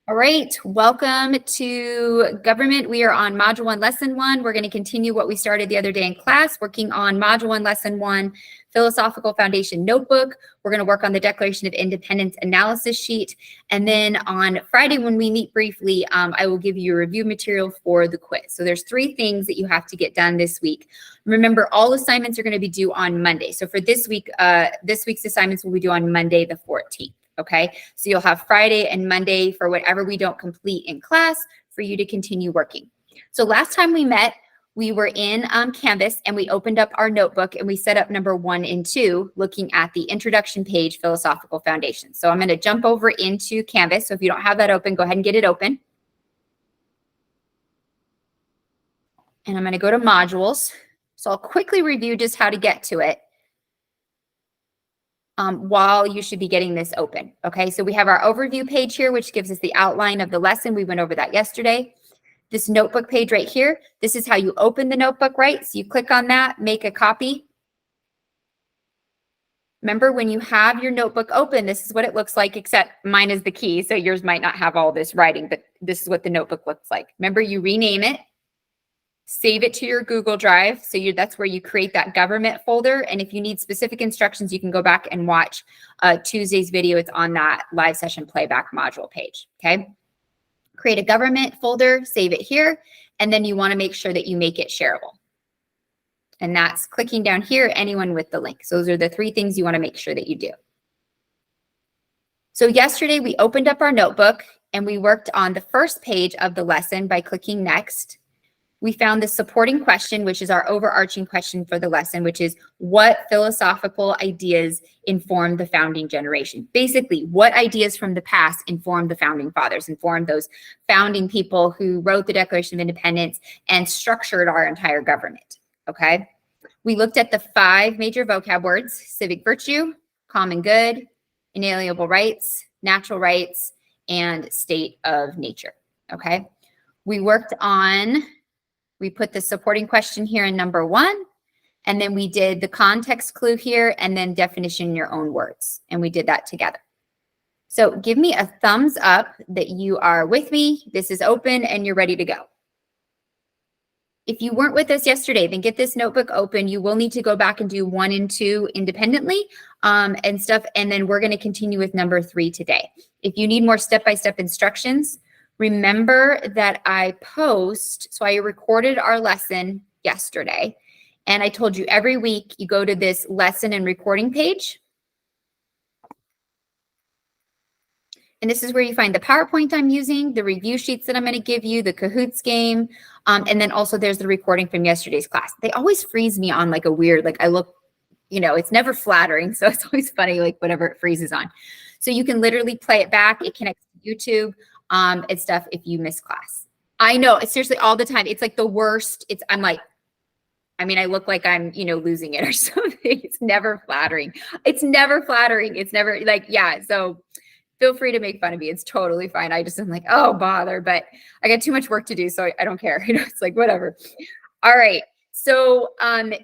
All right, welcome to government. We are on Module 1, Lesson 1. We're going to continue what we started the other day in class, working on Module 1, Lesson 1, Philosophical Foundation Notebook. We're going to work on the Declaration of Independence analysis sheet. And then on Friday, when we meet briefly, I will give you a review material for the quiz. So there's 3 things that you have to get done this week. Remember, all assignments are going to be due on Monday. So for this week, this week's assignments will be due on Monday, the 14th. Okay, so you'll have Friday and Monday for whatever we don't complete in class for you to continue working. So last time we met, we were in Canvas and we opened up our notebook and we set up number 1 and 2, looking at the introduction page, Philosophical Foundation. So I'm going to jump over into Canvas. So if you don't have that open, go ahead and get it open. And I'm going to go to modules. So I'll quickly review just how to get to it. While you should be getting this open. Okay, so we have our overview page here, which gives us the outline of the lesson. We went over that yesterday. This notebook page right here, this is how you open the notebook, right? So you click on that, make a copy. Remember, when you have your notebook open, this is what it looks like, except mine is the key, so yours might not have all this writing, but this is what the notebook looks like. Remember, you rename it. Save it to your Google Drive. So that's where you create that government folder. And if you need specific instructions, you can go back and watch Tuesday's video. It's on that live session playback module page. Okay. Create a government folder, save it here. And then you want to make sure that you make it shareable. And that's clicking down here, anyone with the link. So those are the 3 things you want to make sure that you do. So yesterday we opened up our notebook and we worked on the first page of the lesson by clicking next. We found the supporting question, which is our overarching question for the lesson, which is what philosophical ideas informed the founding generation? Basically, what ideas from the past informed the founding fathers, informed those founding people who wrote the Declaration of Independence and structured our entire government, okay? We looked at the 5 major vocab words: civic virtue, common good, inalienable rights, natural rights, and state of nature, okay? We worked on... We put the supporting question here in number 1, and then we did the context clue here, and then definition in your own words, and we did that together. So give me a thumbs up that you are with me, this is open, and you're ready to go. If you weren't with us yesterday, then get this notebook open. You will need to go back and do 1 and 2 independently and stuff, and then we're going to continue with number 3 today. If you need more step-by-step instructions, remember that I so I recorded our lesson yesterday, and I told you every week you go to this lesson and recording page. And this is where you find the PowerPoint I'm using, the review sheets that I'm going to give you, the Kahoots game, and then also there's the recording from yesterday's class. They always freeze me on like a weird, like I look, it's never flattering, so it's always funny, like whatever it freezes on. So you can literally play it back. It connects to YouTube. It's stuff if you miss class. I know, it's seriously all the time. It's like the worst. I'm like, I look like I'm, losing it or something. It's never flattering. It's never flattering. It's never like, yeah. So feel free to make fun of me. It's totally fine. I just am like, oh, bother, but I got too much work to do. So I don't care. It's like, whatever. All right. So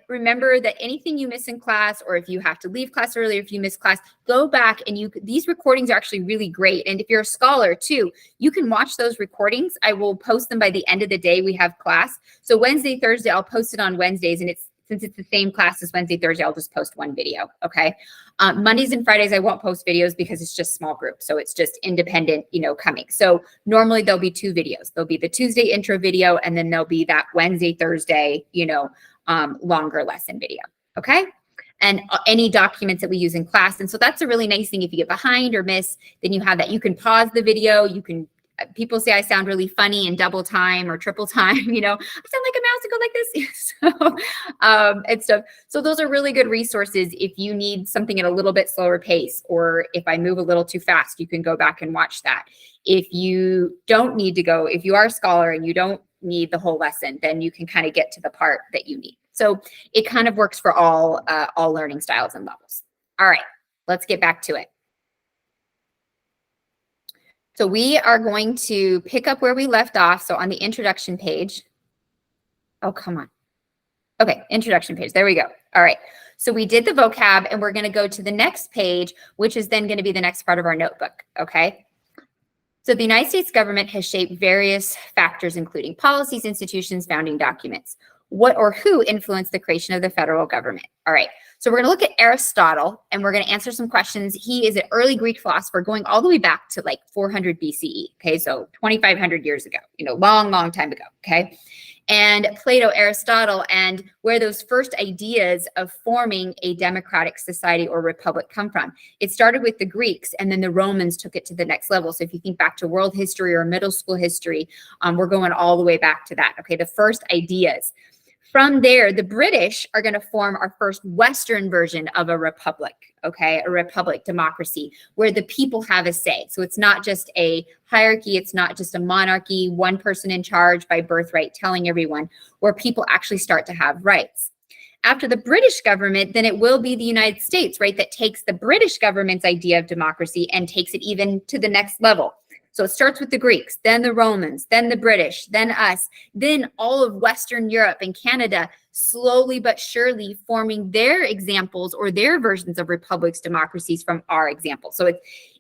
remember that anything you miss in class, or if you have to leave class early, or if you miss class, go back and these recordings are actually really great. And if you're a scholar too, you can watch those recordings. I will post them by the end of the day we have class. So Wednesday, Thursday, I'll post it on Wednesdays, and since it's the same class as Wednesday, Thursday, I'll just post 1 video, okay? Mondays and Fridays, I won't post videos because it's just small group. So it's just independent, coming. So normally there'll be 2 videos. There'll be the Tuesday intro video, and then there'll be that Wednesday, Thursday, longer lesson video, okay? And any documents that we use in class. And so that's a really nice thing. If you get behind or miss, then you have that. You can pause the video. People say I sound really funny in double time or triple time, I sound like a mouse and go like this. So, and stuff. So those are really good resources if you need something at a little bit slower pace, or if I move a little too fast, you can go back and watch that. If you don't need to go, if you are a scholar and you don't need the whole lesson, then you can kind of get to the part that you need. So it kind of works for all learning styles and levels. All right, let's get back to it. So we are going to pick up where we left off. So on the introduction page. Oh, come on. Okay, introduction page. There we go. All right. So we did the vocab, and we're going to go to the next page, which is then going to be the next part of our notebook. Okay. So the United States government has shaped various factors, including policies, institutions, founding documents. What or who influenced the creation of the federal government? All right. So we're going to look at Aristotle and we're going to answer some questions. He is an early Greek philosopher going all the way back to like 400 BCE. Okay. So 2,500 years ago, long, long time ago. Okay. And Plato, Aristotle, and where those first ideas of forming a democratic society or republic come from. It started with the Greeks, and then the Romans took it to the next level. So if you think back to world history or middle school history, we're going all the way back to that. Okay, the first ideas. From there, the British are going to form our first Western version of a republic, okay, a republic democracy where the people have a say. So it's not just a hierarchy, it's not just a monarchy, one person in charge by birthright telling everyone, where people actually start to have rights. After the British government, then it will be the United States, right, that takes the British government's idea of democracy and takes it even to the next level. So it starts with the Greeks, then the Romans, then the British, then us, then all of Western Europe and Canada, slowly but surely forming their examples or their versions of republics, democracies from our examples. So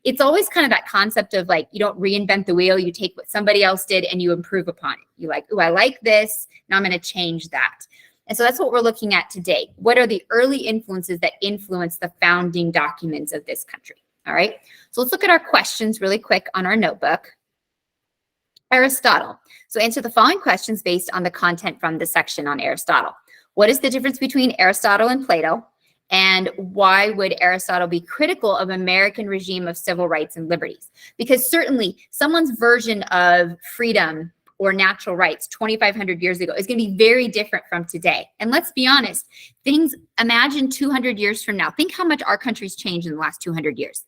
it's always kind of that concept of like, you don't reinvent the wheel, you take what somebody else did and you improve upon it. You like, oh, I like this, now I'm going to change that. And so that's what we're looking at today. What are the early influences that influence the founding documents of this country? All right, so let's look at our questions really quick on our notebook. Aristotle. So answer the following questions based on the content from the section on Aristotle. What is the difference between Aristotle and Plato? And why would Aristotle be critical of American regime of civil rights and liberties? Because certainly someone's version of freedom or natural rights 2,500 years ago is going to be very different from today. And let's be honest, imagine 200 years from now, think how much our country's changed in the last 200 years.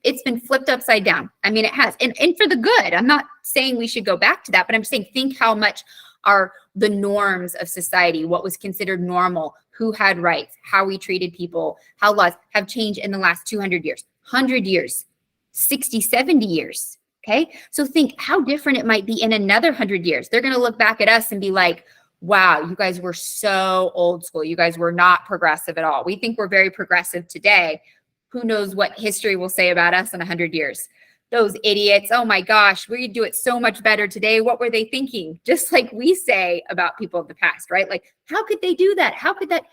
It's been flipped upside down. I mean, it has, and for the good. I'm not saying we should go back to that, but I'm saying think how much the norms of society, what was considered normal, who had rights, how we treated people, how laws have changed in the last 200 years, 100 years, 60, 70 years. Okay, so think how different it might be in another 100 years. They're going to look back at us and be like, wow, you guys were so old school. You guys were not progressive at all. We think we're very progressive today. Who knows what history will say about us in 100 years? Those idiots, oh my gosh, we do it so much better today. What were they thinking? Just like we say about people of the past, right? Like, how could they do that? How could that?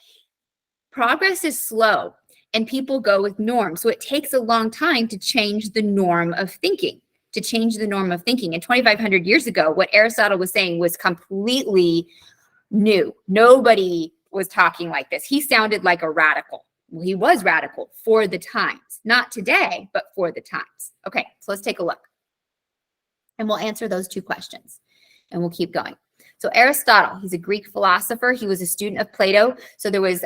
Progress is slow and people go with norms. So it takes a long time to change the norm of thinking, And 2,500 years ago, what Aristotle was saying was completely new. Nobody was talking like this. He sounded like a radical. Well, he was radical for the times, not today, but for the times. Okay, so let's take a look. And we'll answer those two questions and we'll keep going. So Aristotle, he's a Greek philosopher. He was a student of Plato. So there was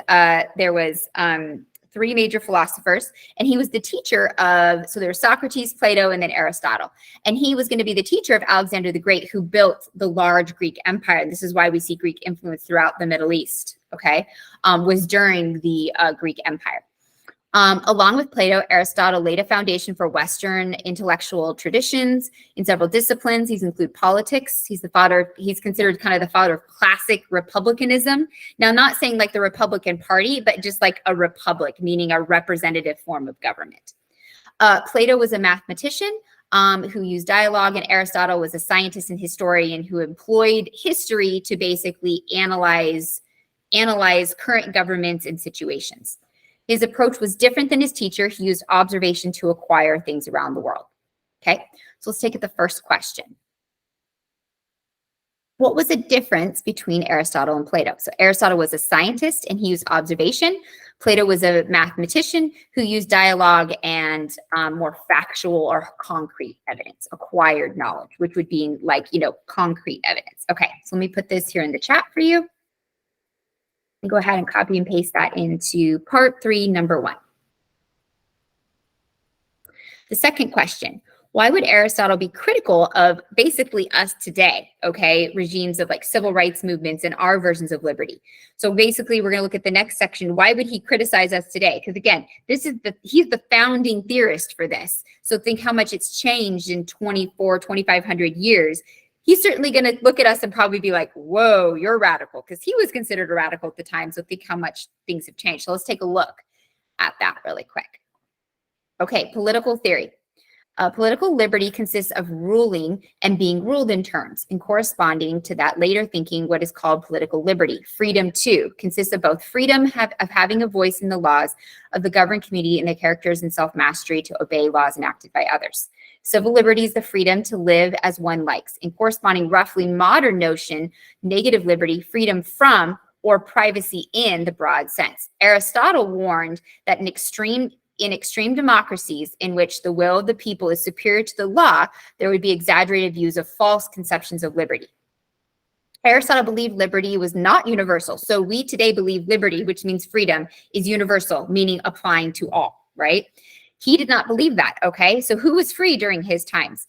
three major philosophers, and he was the teacher of, so there was Socrates, Plato, and then Aristotle. And he was going to be the teacher of Alexander the Great, who built the large Greek empire. And this is why we see Greek influence throughout the Middle East, okay, was during the Greek Empire. Along with Plato, Aristotle laid a foundation for Western intellectual traditions in several disciplines. These include politics. He's considered kind of the father of classic republicanism. Now, not saying like the Republican Party, but just like a republic, meaning a representative form of government. Plato was a mathematician who used dialogue, and Aristotle was a scientist and historian who employed history to basically analyze current governments and situations. His approach was different than his teacher. He used observation to acquire things around the world. Okay, so let's take it the first question. What was the difference between Aristotle and Plato? So Aristotle was a scientist and he used observation. Plato was a mathematician who used dialogue and more factual or concrete evidence, acquired knowledge, which would be like, concrete evidence. Okay, so let me put this here in the chat for you. And go ahead and copy and paste that into part 3, number 1. The second question, why would Aristotle be critical of basically us today, okay, regimes of like civil rights movements and our versions of liberty? So basically, we're going to look at the next section. Why would he criticize us today? Because again, he's the founding theorist for this. So think how much it's changed in 2,500 years. He's certainly going to look at us and probably be like, whoa, you're radical, because he was considered a radical at the time. So think how much things have changed. So let's take a look at that really quick. Okay, political theory. Political liberty consists of ruling and being ruled in terms, and corresponding to that later thinking, what is called political liberty. Freedom, too, consists of both freedom of having a voice in the laws of the governed community and the characters and self-mastery to obey laws enacted by others. Civil liberty is the freedom to live as one likes. In corresponding roughly modern notion, negative liberty, freedom from or privacy in the broad sense. Aristotle warned that in extreme democracies in which the will of the people is superior to the law, there would be exaggerated views of false conceptions of liberty. Aristotle believed liberty was not universal. So we today believe liberty, which means freedom, is universal, meaning applying to all, right? He did not believe that, okay? So who was free during his times?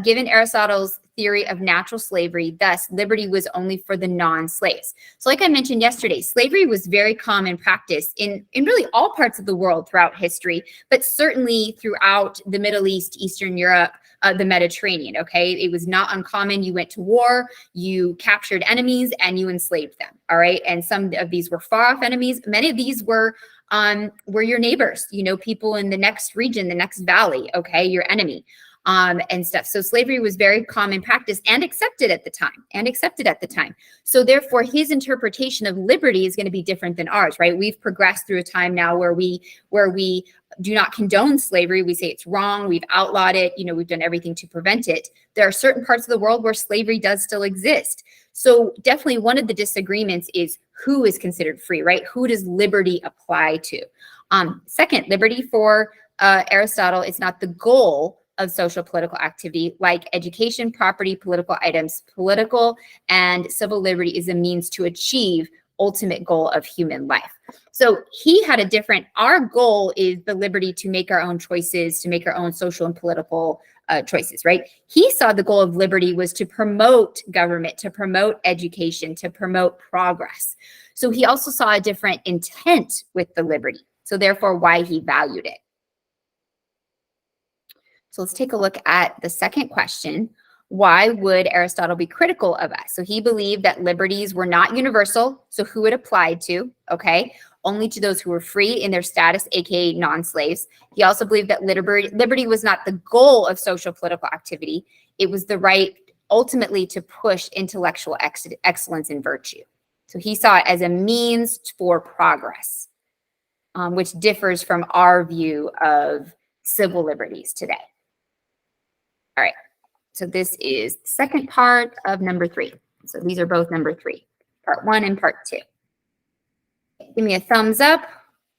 Given Aristotle's theory of natural slavery, thus liberty was only for the non-slaves. So like I mentioned yesterday, slavery was very common practice in really all parts of the world throughout history, but certainly throughout the Middle East, Eastern Europe, the Mediterranean, okay? It was not uncommon. You went to war, you captured enemies, and you enslaved them, all right? And some of these were far-off enemies. Many of these were your neighbors, you know, people in the next region, the next valley, okay, your enemy, and stuff. So slavery was very common practice and accepted at the time. So therefore, his interpretation of liberty is going to be different than ours, right? We've progressed through a time now where we do not condone slavery. We say it's wrong. We've outlawed it. You know, we've done everything to prevent it. There are certain parts of the world where slavery does still exist. So definitely one of the disagreements is who is considered free, right? Who does liberty apply to? Second, liberty for Aristotle is not the goal of social political activity like education, property, political items. Political and civil liberty is a means to achieve ultimate goal of human life. So he had a different, our goal is the liberty to make our own choices, to make our own social and political choices, right? He saw the goal of liberty was to promote government, to promote education, to promote progress. So he also saw a different intent with the liberty. So therefore, why he valued it. So let's take a look at the second question. Why would Aristotle be critical of us? So he believed that liberties were not universal. So who it applied to, okay? Only to those who were free in their status, aka non-slaves. He also believed that liberty was not the goal of social political activity. It was the right ultimately to push intellectual excellence and virtue. So he saw it as a means for progress, which differs from our view of civil liberties today. All right. So this is the second part of number 3. So these are both number 3, part 1 and part 2. Give me a thumbs up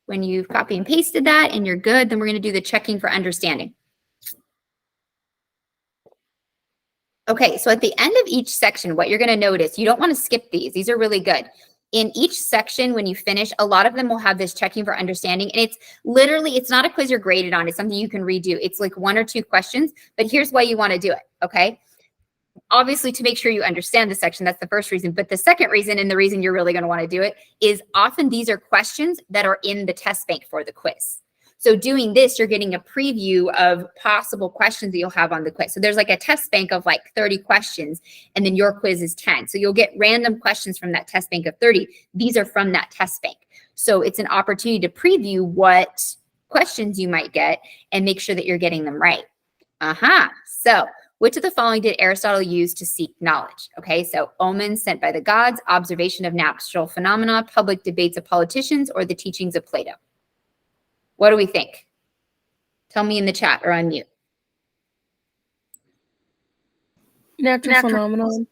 when you've copy and pasted that and you're good. Then we're going to do the checking for understanding. Okay, so at the end of each section, what you're going to notice, you don't want to skip these. These are really good. In each section, when you finish, a lot of them will have this checking for understanding. And it's literally, it's not a quiz you're graded on. It's something you can redo. It's like 1 or 2 questions, but here's why you want to do it, okay? Obviously, to make sure you understand the section, that's the first reason. But the second reason, and the reason you're really going to want to do it, is often these are questions that are in the test bank for the quiz. So doing this, you're getting a preview of possible questions that you'll have on the quiz. So there's like a test bank of like 30 questions, and then your quiz is 10. So you'll get random questions from that test bank of 30. These are from that test bank. So it's an opportunity to preview what questions you might get and make sure that you're getting them right. So which of the following did Aristotle use to seek knowledge? Okay, so omens sent by the gods, observation of natural phenomena, public debates of politicians, or the teachings of Plato? What do we think? Tell me in the chat or on mute. Natural phenomenon.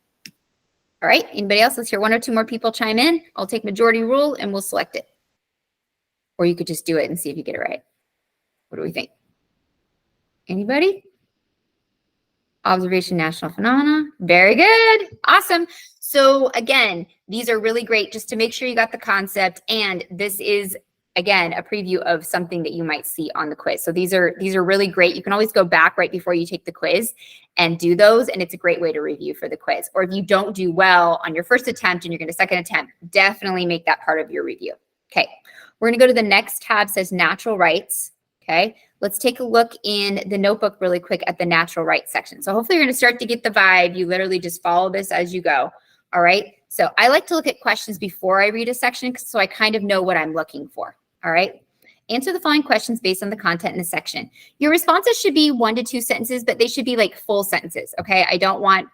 All right, anybody else? Let's hear 1 or 2 more people chime in. I'll take majority rule and we'll select it. Or you could just do it and see if you get it right. What do we think? Anybody? Observation, national phenomena. Very good. Awesome. So again, these are really great just to make sure you got the concept. And this is, again, a preview of something that you might see on the quiz. So these are really great. You can always go back right before you take the quiz and do those. And it's a great way to review for the quiz. Or if you don't do well on your first attempt and you're going to second attempt, definitely make that part of your review. Okay. We're going to go to the next tab, says natural rights. Okay. Let's take a look in the notebook really quick at the natural rights section. So hopefully you're going to start to get the vibe. You literally just follow this as you go. All right. So I like to look at questions before I read a section so I kind of know what I'm looking for. All right. Answer the following questions based on the content in the section. Your responses should be 1 to 2 sentences, but they should be like full sentences. Okay. I don't want,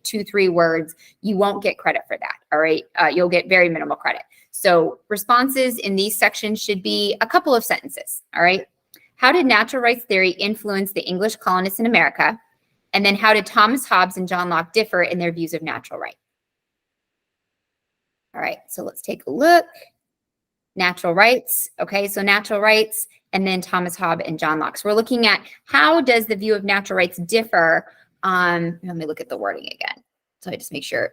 2, 3 words. You won't get credit for that. All right. You'll get very minimal credit. So responses in these sections should be a couple of sentences. All right. How did natural rights theory influence the English colonists in America? And then how did Thomas Hobbes and John Locke differ in their views of natural right? All right. So let's take a look. Natural rights. Okay, so natural rights, and then Thomas Hobbes and John Locke. So we're looking at how does the view of natural rights differ? Let me look at the wording again. So I just make sure.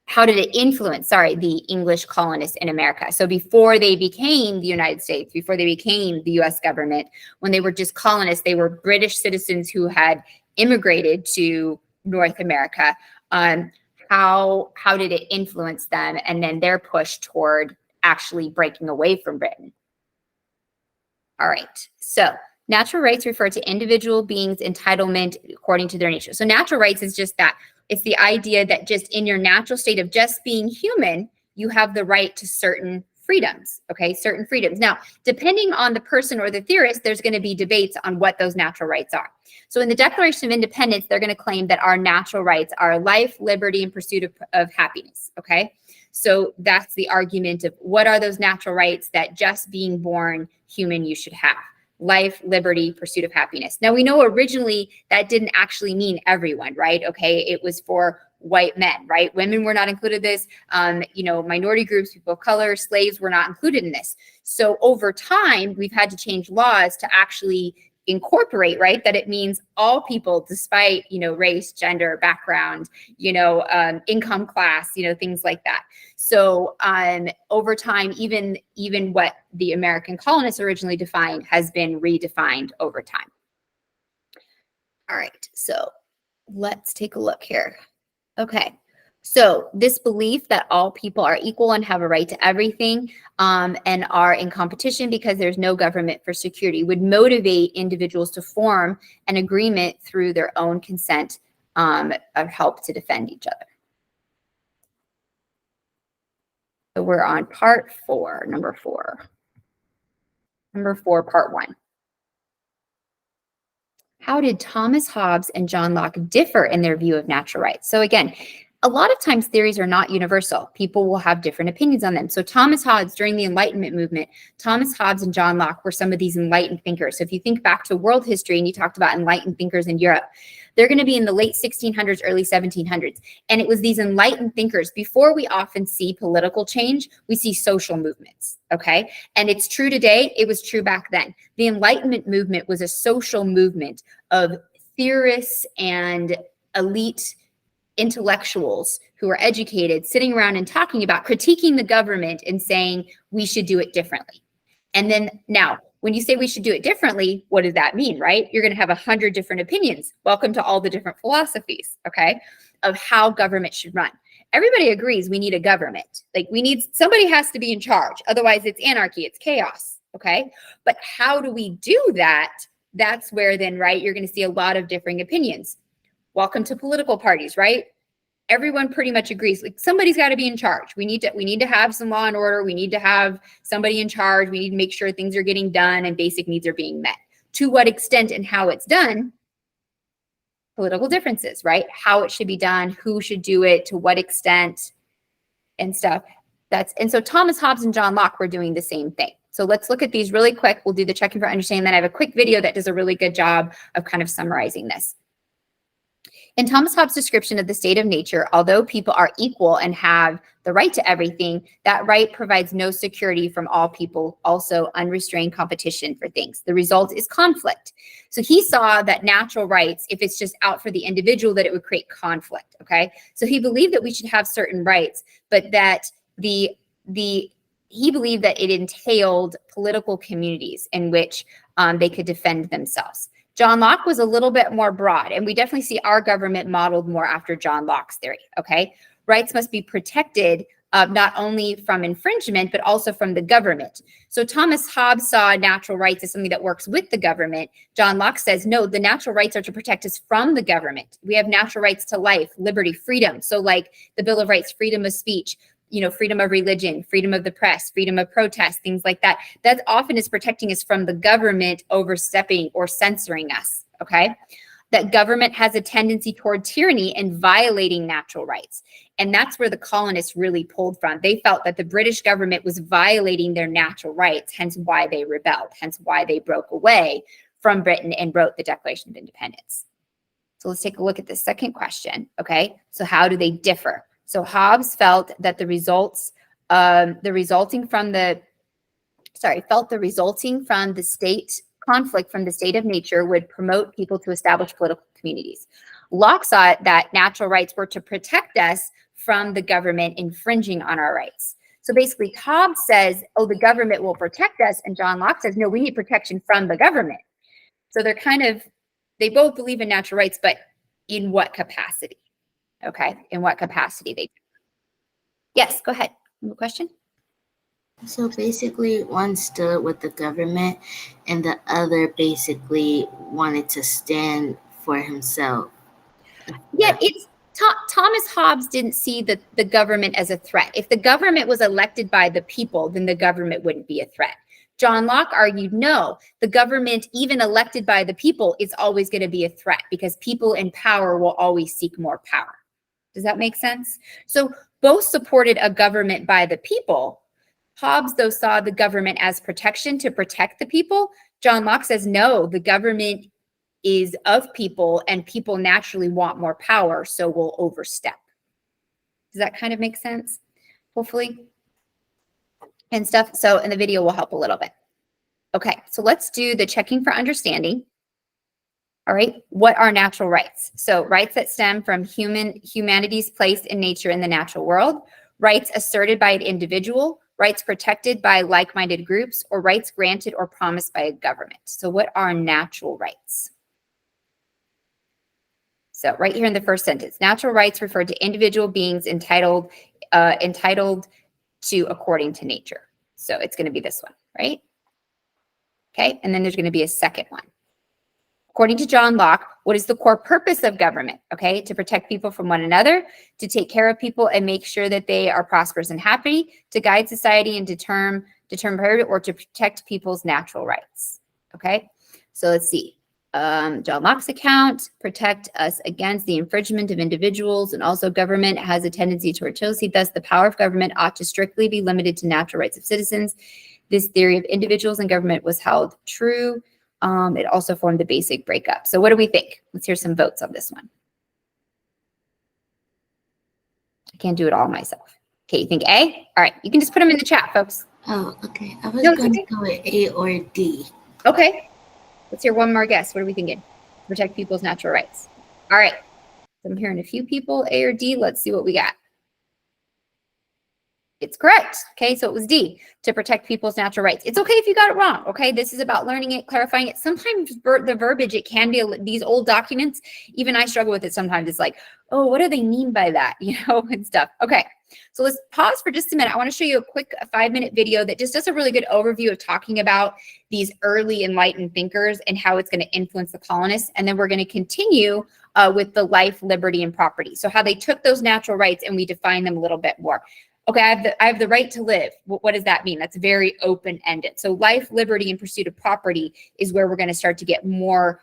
How did it influence, the English colonists in America? So before they became the United States, before they became the US government, when they were just colonists, they were British citizens who had immigrated to North America. How did it influence them? And then their push toward actually breaking away from Britain. All right. So natural rights refer to individual beings' entitlement according to their nature. So natural rights is just that. It's the idea that just in your natural state of just being human, you have the right to certain freedoms. Okay. Certain freedoms. Now, depending on the person or the theorist, there's going to be debates on what those natural rights are. So in the Declaration of Independence, they're going to claim that our natural rights are life, liberty, and pursuit of happiness. Okay. So that's the argument of what are those natural rights that just being born human you should have? Life, liberty, pursuit of happiness. Now we know originally that didn't actually mean everyone, right? Okay, it was for white men, right? Women were not included in this. Minority groups, people of color, slaves were not included in this. So over time, we've had to change laws to actually incorporate, right, that it means all people, despite race, gender, background, income class, things like that. So over time, even what the American colonists originally defined has been redefined over time. All right, so let's take a look here. Okay, so this belief that all people are equal and have a right to everything and are in competition because there's no government for security would motivate individuals to form an agreement through their own consent of help to defend each other. So we're on part 4, number 4. Number 4, part 1. How did Thomas Hobbes and John Locke differ in their view of natural rights? So again, a lot of times theories are not universal. People will have different opinions on them. So Thomas Hobbes, during the Enlightenment movement, Thomas Hobbes and John Locke were some of these enlightened thinkers. So if you think back to world history and you talked about enlightened thinkers in Europe, they're going to be in the late 1600s, early 1700s. And it was these enlightened thinkers. Before we often see political change, we see social movements, okay? And it's true today. It was true back then. The Enlightenment movement was a social movement of theorists and elite intellectuals who are educated sitting around and talking about critiquing the government and saying we should do it differently. And then now, when you say we should do it differently, what does that mean, right? You're going to have 100 different opinions. Welcome to all the different philosophies, okay, of how government should run. Everybody agrees we need a government. Like somebody has to be in charge. Otherwise, it's anarchy, it's chaos, okay? But how do we do that? That's where then, right, you're going to see a lot of differing opinions. Welcome to political parties, right? Everyone pretty much agrees. Like somebody's got to be in charge. We need to have some law and order. We need to have somebody in charge. We need to make sure things are getting done and basic needs are being met. To what extent and how it's done, political differences, right? How it should be done, who should do it, to what extent, and stuff. And so Thomas Hobbes and John Locke were doing the same thing. So let's look at these really quick. We'll do the checking for understanding. Then I have a quick video that does a really good job of kind of summarizing this. In Thomas Hobbes' description of the state of nature, although people are equal and have the right to everything, that right provides no security from all people, also unrestrained competition for things. The result is conflict. So he saw that natural rights, if it's just out for the individual, that it would create conflict, okay? So he believed that we should have certain rights, but that he believed that it entailed political communities in which they could defend themselves. John Locke was a little bit more broad, and we definitely see our government modeled more after John Locke's theory, okay? Rights must be protected not only from infringement, but also from the government. So Thomas Hobbes saw natural rights as something that works with the government. John Locke says, no, the natural rights are to protect us from the government. We have natural rights to life, liberty, freedom. So like the Bill of Rights, freedom of speech, freedom of religion, freedom of the press, freedom of protest, things like that. That often is protecting us from the government overstepping or censoring us, okay? That government has a tendency toward tyranny and violating natural rights. And that's where the colonists really pulled from. They felt that the British government was violating their natural rights, hence why they rebelled, hence why they broke away from Britain and wrote the Declaration of Independence. So let's take a look at the second question, okay? So how do they differ? So Hobbes felt that the resulting from the state conflict from the state of nature would promote people to establish political communities. Locke saw that natural rights were to protect us from the government infringing on our rights. So basically, Hobbes says, oh, the government will protect us. And John Locke says, no, we need protection from the government. So they both believe in natural rights, but in what capacity? Okay, in what capacity they do. Yes, go ahead. You have a question? So basically, one stood with the government and the other basically wanted to stand for himself. Yeah, Thomas Hobbes didn't see the government as a threat. If the government was elected by the people, then the government wouldn't be a threat. John Locke argued, no, the government, even elected by the people, is always going to be a threat because people in power will always seek more power. Does that make sense? So both supported a government by the people. Hobbes, though, saw the government as protection to protect the people. John Locke says, no, the government is of people and people naturally want more power, so will overstep. Does that kind of make sense? Hopefully. And stuff. So, and the video will help a little bit. Okay, so let's do the checking for understanding. All right, what are natural rights? So rights that stem from humanity's place in nature in the natural world, rights asserted by an individual, rights protected by like-minded groups, or rights granted or promised by a government. So what are natural rights? So right here in the first sentence, natural rights refer to individual beings entitled to according to nature. So it's going to be this one, right? Okay, and then there's going to be a second one. According to John Locke, what is the core purpose of government? Okay, to protect people from one another, to take care of people and make sure that they are prosperous and happy, to guide society and determine or to protect people's natural rights. Okay, so let's see. John Locke's account, protect us against the infringement of individuals, and also government has a tendency toward jealousy. Thus, the power of government ought to strictly be limited to natural rights of citizens. This theory of individuals and government was held true. It also formed the basic breakup. So what do we think? Let's hear some votes on this one. I can't do it all myself. Okay, you think A? All right, you can just put them in the chat, folks. Oh, okay. I was going to go with A or D. Okay. Let's hear one more guess. What are we thinking? Protect people's natural rights. All right. So I'm hearing a few people, A or D. Let's see what we got. It's correct. Okay, so it was D, to protect people's natural rights. It's okay if you got it wrong. Okay, this is about learning it, clarifying it. Sometimes the verbiage, it can be these old documents. Even I struggle with it sometimes. It's like, oh, what do they mean by that? And stuff. Okay, so let's pause for just a minute. I want to show you a quick 5-minute video that just does a really good overview of talking about these early enlightened thinkers and how it's going to influence the colonists. And then we're going to continue with the life, liberty, and property. So how they took those natural rights and we define them a little bit more. Okay, I have the right to live. What does that mean? That's very open-ended. So life, liberty, and pursuit of property is where we're going to start to get more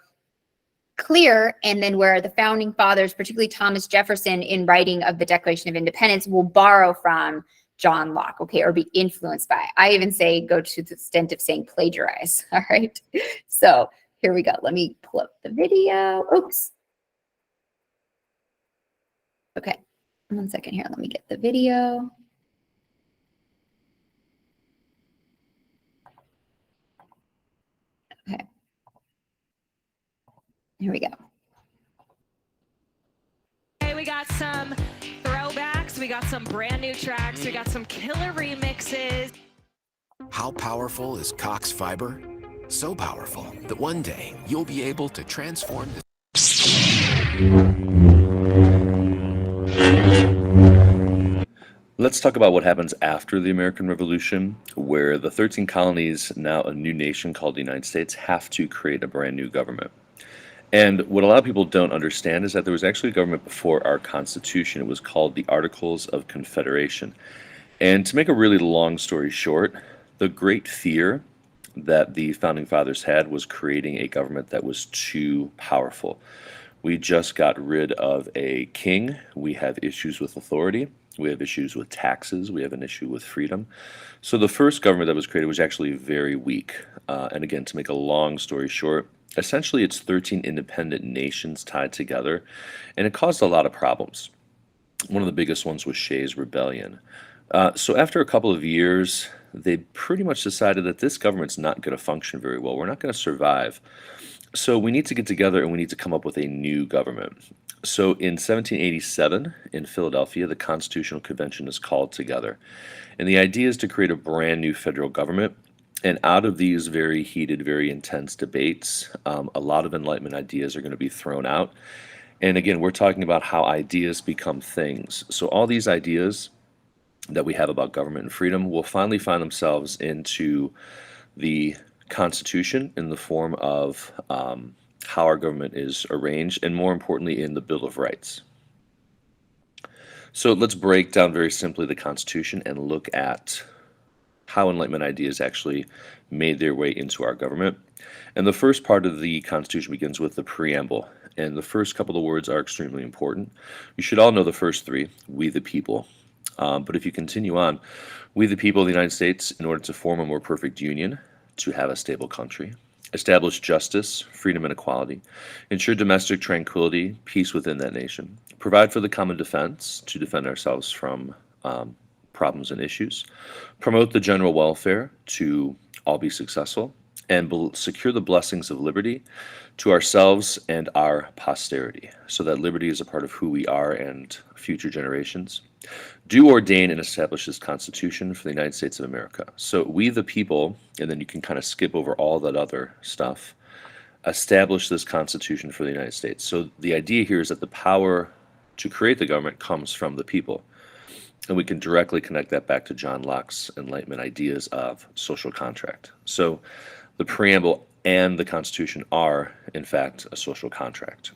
clear, and then where the founding fathers, particularly Thomas Jefferson, in writing of the Declaration of Independence, will borrow from John Locke, okay, or be influenced by. I even say go to the extent of saying plagiarize, all right? So here we go. Let me pull up the video. Oops. Okay, 1 second here. Let me get the video. Okay. Here we go. Hey, we got some throwbacks, we got some brand new tracks, we got some killer remixes. How powerful is Cox Fiber? So powerful that one day you'll be able to transform the Let's talk about what happens after the American Revolution, where the 13 colonies, now a new nation called the United States, have to create a brand new government. And what a lot of people don't understand is that there was actually a government before our Constitution. It was called the Articles of Confederation. And to make a really long story short, the great fear that the founding fathers had was creating a government that was too powerful. We just got rid of a king. We have issues with authority. We have issues with taxes. We have an issue with freedom. So the first government that was created was actually very weak. And again, to make a long story short, essentially it's 13 independent nations tied together, and it caused a lot of problems. One of the biggest ones was Shays' Rebellion. So after a couple of years, they pretty much decided that this government's not going to function very well. We're not going to survive. So we need to get together and we need to come up with a new government. So in 1787 in Philadelphia, the Constitutional Convention is called together. And the idea is to create a brand new federal government. And out of these very heated, very intense debates, a lot of Enlightenment ideas are going to be thrown out. And again, we're talking about how ideas become things. So all these ideas that we have about government and freedom will finally find themselves into the Constitution in the form of how our government is arranged, and more importantly, in the Bill of Rights. So let's break down very simply the Constitution and look at how Enlightenment ideas actually made their way into our government. And the first part of the Constitution begins with the preamble. And the first couple of words are extremely important. You should all know the first three, we the people. But if you continue on, we the people of the United States, in order to form a more perfect union, to have a stable country, establish justice, freedom, and equality, ensure domestic tranquility, peace within that nation, provide for the common defense, to defend ourselves from problems and issues, promote the general welfare, to all be successful, and secure the blessings of liberty to ourselves and our posterity, so that liberty is a part of who we are and future generations. Do ordain and establish this Constitution for the United States of America. So we the people, and then you can kind of skip over all that other stuff, establish this Constitution for the United States. So the idea here is that the power to create the government comes from the people. And we can directly connect that back to John Locke's Enlightenment ideas of social contract. So the preamble and the Constitution are, in fact, a social contract.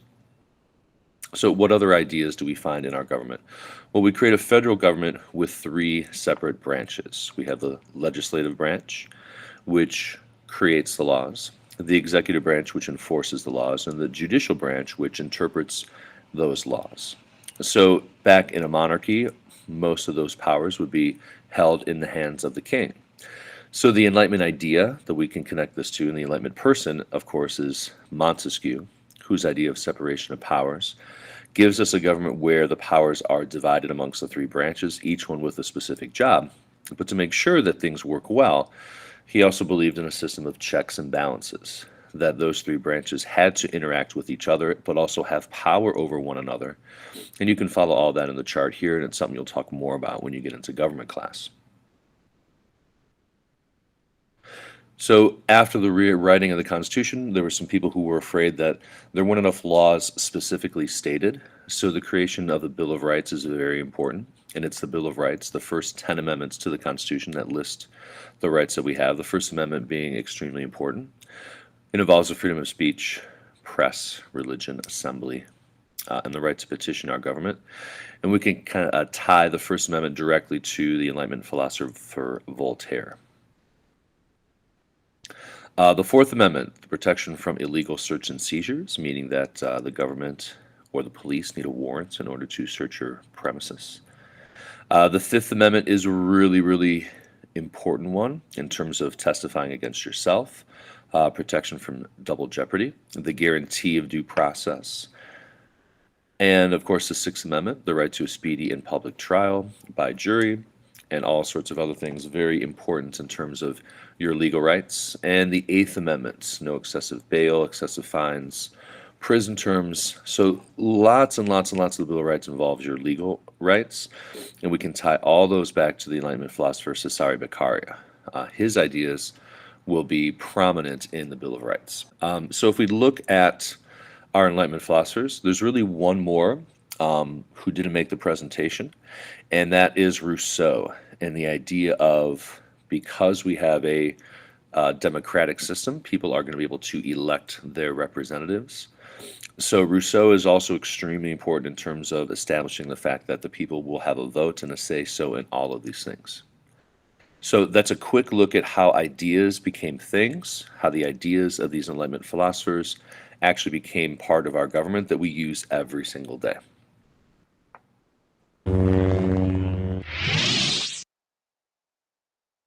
So what other ideas do we find in our government? Well, we create a federal government with three separate branches. We have the legislative branch, which creates the laws, the executive branch, which enforces the laws, and the judicial branch, which interprets those laws. So back in a monarchy, most of those powers would be held in the hands of the king. So the Enlightenment idea that we can connect this to, and the Enlightenment person, of course, is Montesquieu, whose idea of separation of powers gives us a government where the powers are divided amongst the three branches, each one with a specific job. But to make sure that things work well, he also believed in a system of checks and balances, that those three branches had to interact with each other, but also have power over one another. And you can follow all that in the chart here, and it's something you'll talk more about when you get into government class. So after the rewriting of the Constitution, there were some people who were afraid that there weren't enough laws specifically stated. So the creation of the Bill of Rights is very important. And it's the Bill of Rights, the first 10 amendments to the Constitution that list the rights that we have, the First Amendment being extremely important. It involves the freedom of speech, press, religion, assembly, and the right to petition our government. And we can kind of tie the First Amendment directly to the Enlightenment philosopher Voltaire. The Fourth Amendment, the protection from illegal search and seizures, meaning that the government or the police need a warrant in order to search your premises. The Fifth Amendment is a really, really important one in terms of testifying against yourself, protection from double jeopardy, the guarantee of due process, and of course the Sixth Amendment, the right to a speedy and public trial by jury, and all sorts of other things very important in terms of your legal rights. And the Eighth Amendment, no excessive bail, excessive fines, prison terms. So lots and lots and lots of the Bill of Rights involves your legal rights. And we can tie all those back to the Enlightenment philosopher Cesare Beccaria. His ideas will be prominent in the Bill of Rights. So if we look at our Enlightenment philosophers, there's really one more who didn't make the presentation, and that is Rousseau, and the idea of, because we have a democratic system, people are going to be able to elect their representatives. So Rousseau is also extremely important in terms of establishing the fact that the people will have a vote and a say-so in all of these things. So that's a quick look at how ideas became things, how the ideas of these Enlightenment philosophers actually became part of our government that we use every single day.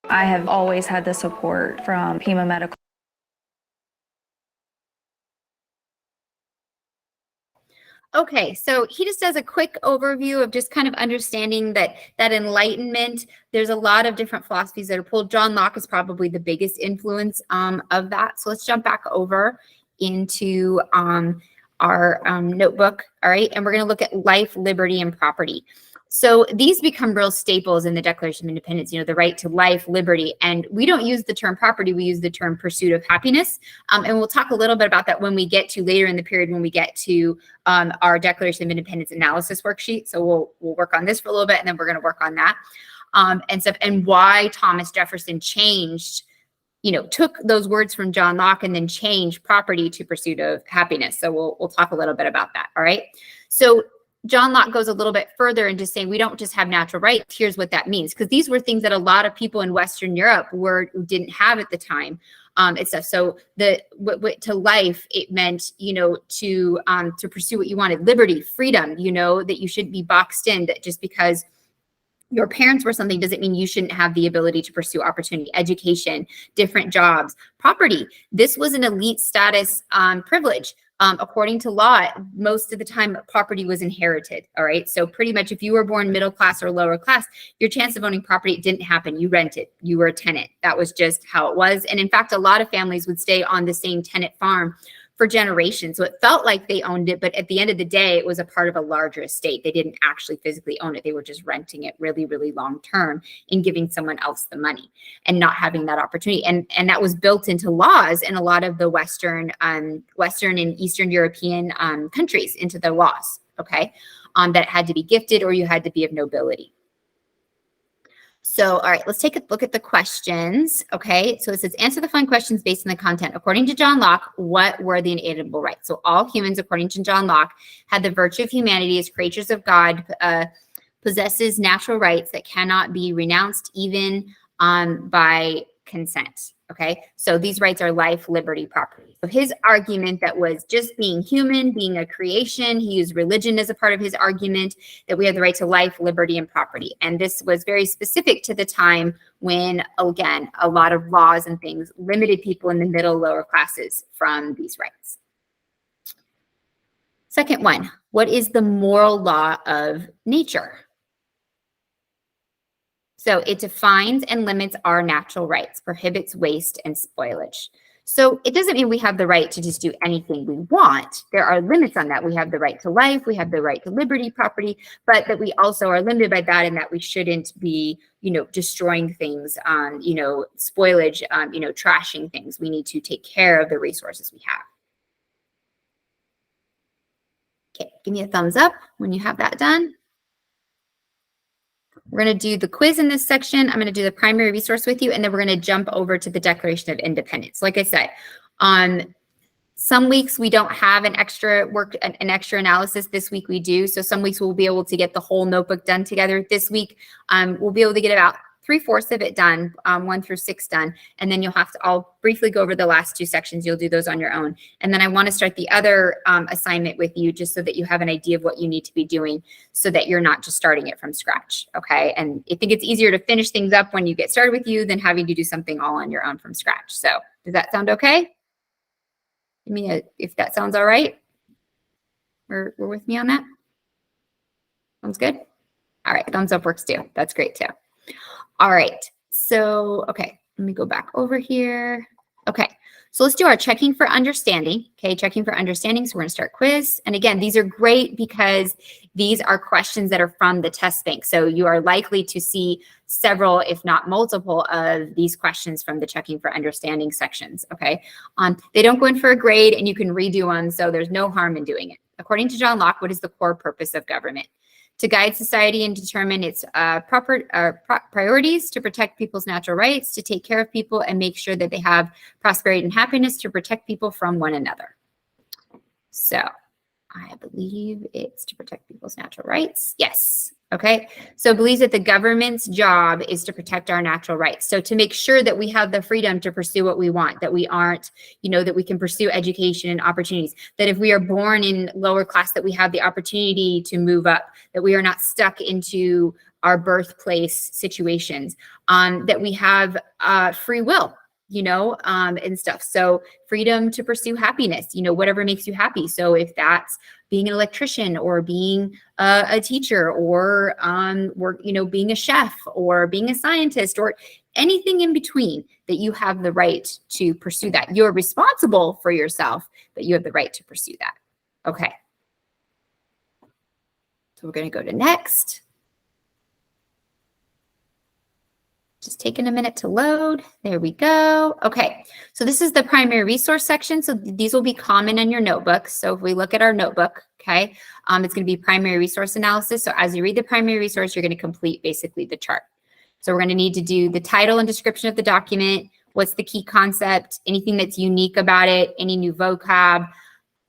I have always had the support from Pima Medical. Okay, so he just does a quick overview of just kind of understanding that Enlightenment, there's a lot of different philosophies that are pulled. John Locke is probably the biggest influence of that. So let's jump back over into our notebook, all right? And we're gonna look at life, liberty, and property. So these become real staples in the Declaration of Independence, you know, the right to life, liberty, and we don't use the term property, we use the term pursuit of happiness. And we'll talk a little bit about that when we get to later in the period, when we get to our Declaration of Independence analysis worksheet. So we'll work on this for a little bit, and then we're gonna work on that and stuff, and why Thomas Jefferson changed, you know, took those words from John Locke and then changed property to pursuit of happiness. So we'll talk a little bit about that, all right? So John Locke goes a little bit further into saying we don't just have natural rights. Here's what that means, because these were things that a lot of people in Western Europe didn't have at the time. And stuff. So to life, it meant, you know, to pursue what you wanted, liberty, freedom. You know, that you shouldn't be boxed in. That just because your parents were something doesn't mean you shouldn't have the ability to pursue opportunity, education, different jobs, property. This was an elite status privilege. According to law, most of the time property was inherited. All right. So pretty much if you were born middle class or lower class, your chance of owning property didn't happen. You rented, you were a tenant. That was just how it was. And in fact, a lot of families would stay on the same tenant farm for generations. So it felt like they owned it, but at the end of the day, it was a part of a larger estate. They didn't actually physically own it. They were just renting it really, really long term and giving someone else the money and not having that opportunity. And that was built into laws in a lot of the Western and Eastern European countries, into their laws, okay? That had to be gifted or you had to be of nobility. So, all right, let's take a look at the questions, okay? So it says, answer the following questions based on the content. According to John Locke, what were the inalienable rights? So all humans, according to John Locke, had the virtue of humanity as creatures of God, possesses natural rights that cannot be renounced even by consent, okay? So these rights are life, liberty, property. So his argument that was just being human, being a creation, he used religion as a part of his argument, that we have the right to life, liberty, and property. And this was very specific to the time when, again, a lot of laws and things limited people in the middle, lower classes from these rights. Second one, what is the moral law of nature? So it defines and limits our natural rights, prohibits waste and spoilage. So it doesn't mean we have the right to just do anything we want. There are limits on that. We have the right to life, we have the right to liberty, property, but that we also are limited by that, and that we shouldn't be, you know, destroying things, you know, spoilage, you know, trashing things. We need to take care of the resources we have. Okay, give me a thumbs up when you have that done. We're going to do the quiz in this section. I'm going to do the primary resource with you, and then we're going to jump over to the Declaration of Independence. Like I said, on some weeks we don't have an extra analysis. This week we do. So some weeks we'll be able to get the whole notebook done together. This week we'll be able to get about 3/4 of it done, 1 through 6 done. And then I'll briefly go over the last 2 sections. You'll do those on your own. And then I want to start the other assignment with you, just so that you have an idea of what you need to be doing, so that you're not just starting it from scratch, okay? And I think it's easier to finish things up when you get started with you than having to do something all on your own from scratch. So does that sound okay? Give me if that sounds all right. We're with me on that? Sounds good? All right, thumbs up works too. That's great too. All right, so, okay, let me go back over here. Okay, so let's do our checking for understanding. Okay, checking for understanding. So we're gonna start quiz. And again, these are great because these are questions that are from the test bank. So you are likely to see several, if not multiple, of these questions from the checking for understanding sections, okay? They don't go in for a grade, and you can redo them, so there's no harm in doing it. According to John Locke, what is the core purpose of government? To guide society and determine its priorities, to protect people's natural rights, to take care of people and make sure that they have prosperity and happiness, to protect people from one another. So I believe it's to protect people's natural rights. Yes. Okay. So it believes that the government's job is to protect our natural rights. So to make sure that we have the freedom to pursue what we want, that we aren't, that we can pursue education and opportunities, that if we are born in lower class, that we have the opportunity to move up, that we are not stuck into our birthplace situations, that we have free will, and stuff. So freedom to pursue happiness, whatever makes you happy. So if that's being an electrician or being a teacher or being a chef or being a scientist or anything in between, that you have the right to pursue that. You're responsible for yourself, but you have the right to pursue that. Okay. So we're going to go to next. Just taking a minute to load. There we go. Okay, so this is the primary resource section. So these will be common in your notebook. So if we look at our notebook, okay, it's going to be primary resource analysis. So as you read the primary resource, you're going to complete basically the chart. So we're going to need to do the title and description of the document. What's the key concept? Anything that's unique about it? Any new vocab?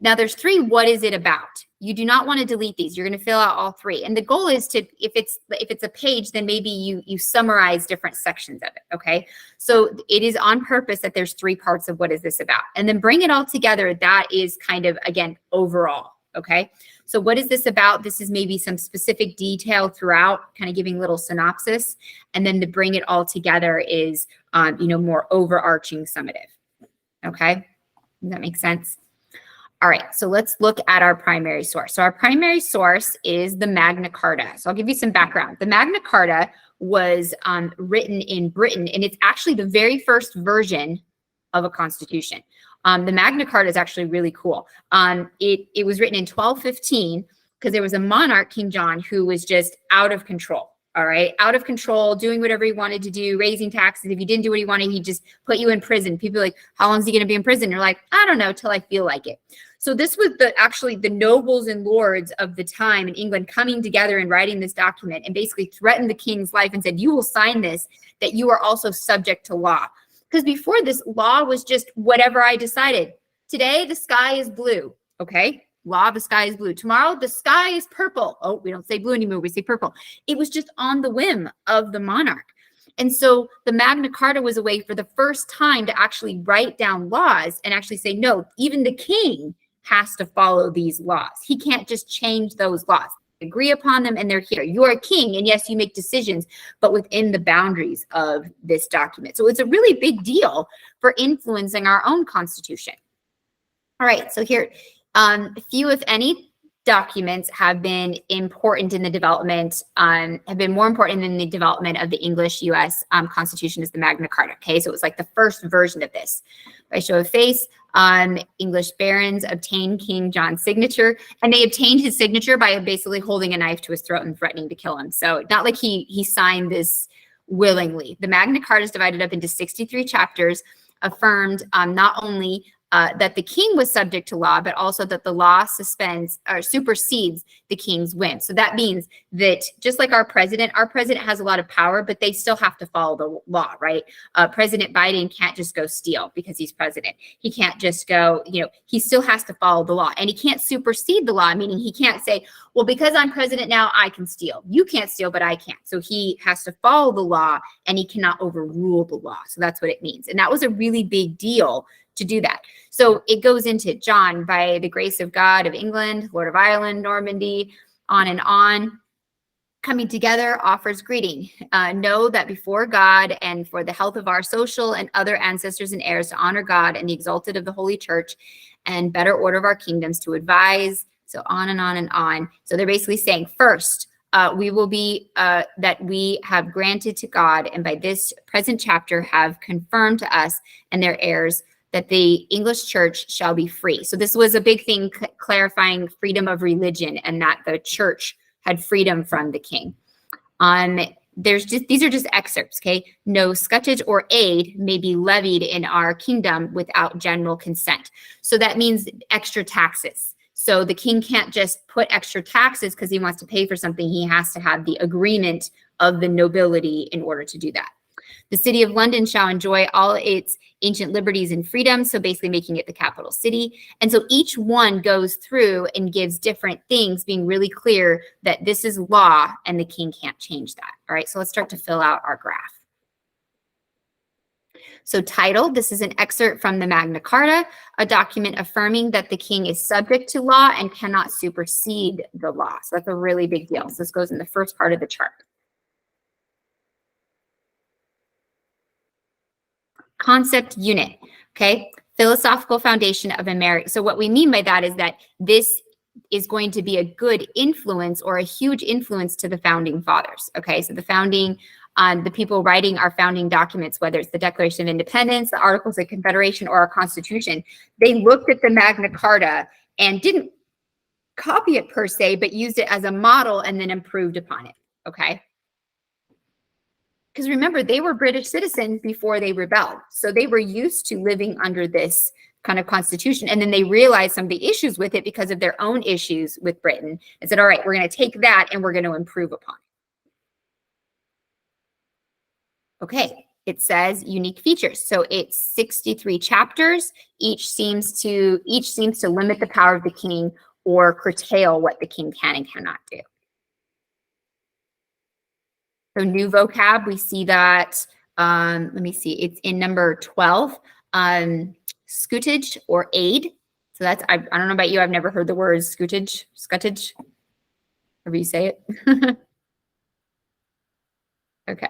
Now there's 3, what is it about? You do not want to delete these. You're going to fill out all 3. And the goal is to, if it's a page, then maybe you summarize different sections of it, okay? So it is on purpose that there's 3 parts of what is this about. And then bring it all together. That is kind of, again, overall, okay? So what is this about? This is maybe some specific detail throughout, kind of giving little synopsis. And then to bring it all together is, more overarching summative, okay? Does that make sense? All right, so let's look at our primary source. So our primary source is the Magna Carta. So I'll give you some background. The Magna Carta was written in Britain, and it's actually the very first version of a constitution. The Magna Carta is actually really cool. It was written in 1215 because there was a monarch, King John, who was just out of control. All right, out of control, doing whatever he wanted to do, raising taxes. If you didn't do what he wanted, he'd just put you in prison. People are like, how long is he going to be in prison? You're like, I don't know, till I feel like it. So this was actually the nobles and lords of the time in England coming together and writing this document and basically threatened the king's life and said, you will sign this, that you are also subject to law. Because before this, law was just whatever I decided. Today, the sky is blue, okay? Law, the sky is blue. Tomorrow, the sky is purple. Oh, we don't say blue anymore, we say purple. It was just on the whim of the monarch. And so the Magna Carta was a way for the first time to actually write down laws and actually say, no, even the king has to follow these laws. He can't just change those laws. Agree upon them and they're here. You are a king, and yes, you make decisions, but within the boundaries of this document. So it's a really big deal for influencing our own constitution. All right, so here, few, if any, documents have been important in the development, have been more important in the development of the English U.S. Constitution is the Magna Carta. Okay, so it was like the first version of this. By show of face, English barons obtained King John's signature, and they obtained his signature by basically holding a knife to his throat and threatening to kill him. So not like he signed this willingly. The Magna Carta is divided up into 63 chapters, affirmed not only that the king was subject to law, but also that the law suspends or supersedes the king's whim. So that means that just like our president has a lot of power, but they still have to follow the law, right? President Biden can't just go steal because he's president. He can't just go, he still has to follow the law, and he can't supersede the law, meaning he can't say, well, because I'm president now, I can steal. You can't steal, but I can't. So he has to follow the law, and he cannot overrule the law. So that's what it means. And that was a really big deal to do that. So it goes into John, by the grace of God of England, Lord of Ireland, Normandy, on and on, coming together, offers greeting. Know that before God and for the health of our social and other ancestors and heirs, to honor God and the exalted of the Holy Church and better order of our kingdoms, to advise, so on and on and on. So they're basically saying, first, we will be, that we have granted to God, and by this present chapter have confirmed to us and their heirs, that the English church shall be free. So this was a big thing, clarifying freedom of religion, and that the church had freedom from the king. These are just excerpts, okay? No scutage or aid may be levied in our kingdom without general consent. So that means extra taxes. So the king can't just put extra taxes because he wants to pay for something. He has to have the agreement of the nobility in order to do that. The city of London shall enjoy all its ancient liberties and freedoms, so basically making it the capital city. And so each one goes through and gives different things, being really clear that this is law and the king can't change that. All right, so let's start to fill out our graph. So title, this is an excerpt from the Magna Carta, a document affirming that the king is subject to law and cannot supersede the law. So that's a really big deal. So this goes in the first part of the chart. Concept unit, okay? Philosophical foundation of America. So what we mean by that is that this is going to be a good influence or a huge influence to the founding fathers, okay? So the founding, the people writing our founding documents, whether it's the Declaration of Independence, the Articles of Confederation, or our Constitution, they looked at the Magna Carta and didn't copy it per se, but used it as a model and then improved upon it, okay? Because remember, they were British citizens before they rebelled. So they were used to living under this kind of constitution. And then they realized some of the issues with it because of their own issues with Britain and said, all right, we're going to take that and we're going to improve upon it. Okay, it says unique features. So it's 63 chapters. Each seems to limit the power of the king or curtail what the king can and cannot do. So new vocab, we see that, let me see, it's in number 12, scutage or aid. So that's, I don't know about you, I've never heard the word scutage, however you say it. Okay.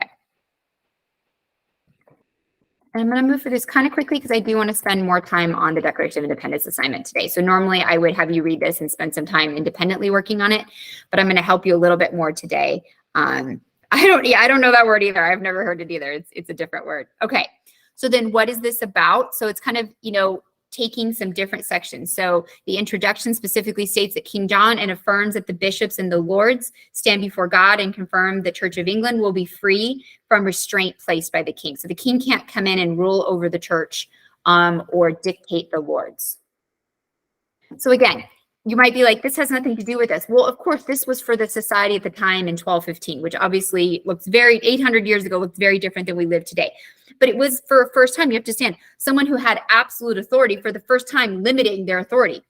And I'm going to move through this kind of quickly because I do want to spend more time on the Declaration of Independence assignment today. So normally I would have you read this and spend some time independently working on it, but I'm going to help you a little bit more today. I don't know that word either. I've never heard it either. It's a different word. Okay. So then what is this about? So it's kind of, taking some different sections. So the introduction specifically states that King John and affirms that the bishops and the lords stand before God and confirm the Church of England will be free from restraint placed by the king. So the king can't come in and rule over the church or dictate the lords. So again, you might be like, this has nothing to do with us. Well, of course, this was for the society at the time in 1215, which obviously looks 800 years ago, looks very different than we live today. But it was for a first time, you have to understand, someone who had absolute authority for the first time limiting their authority.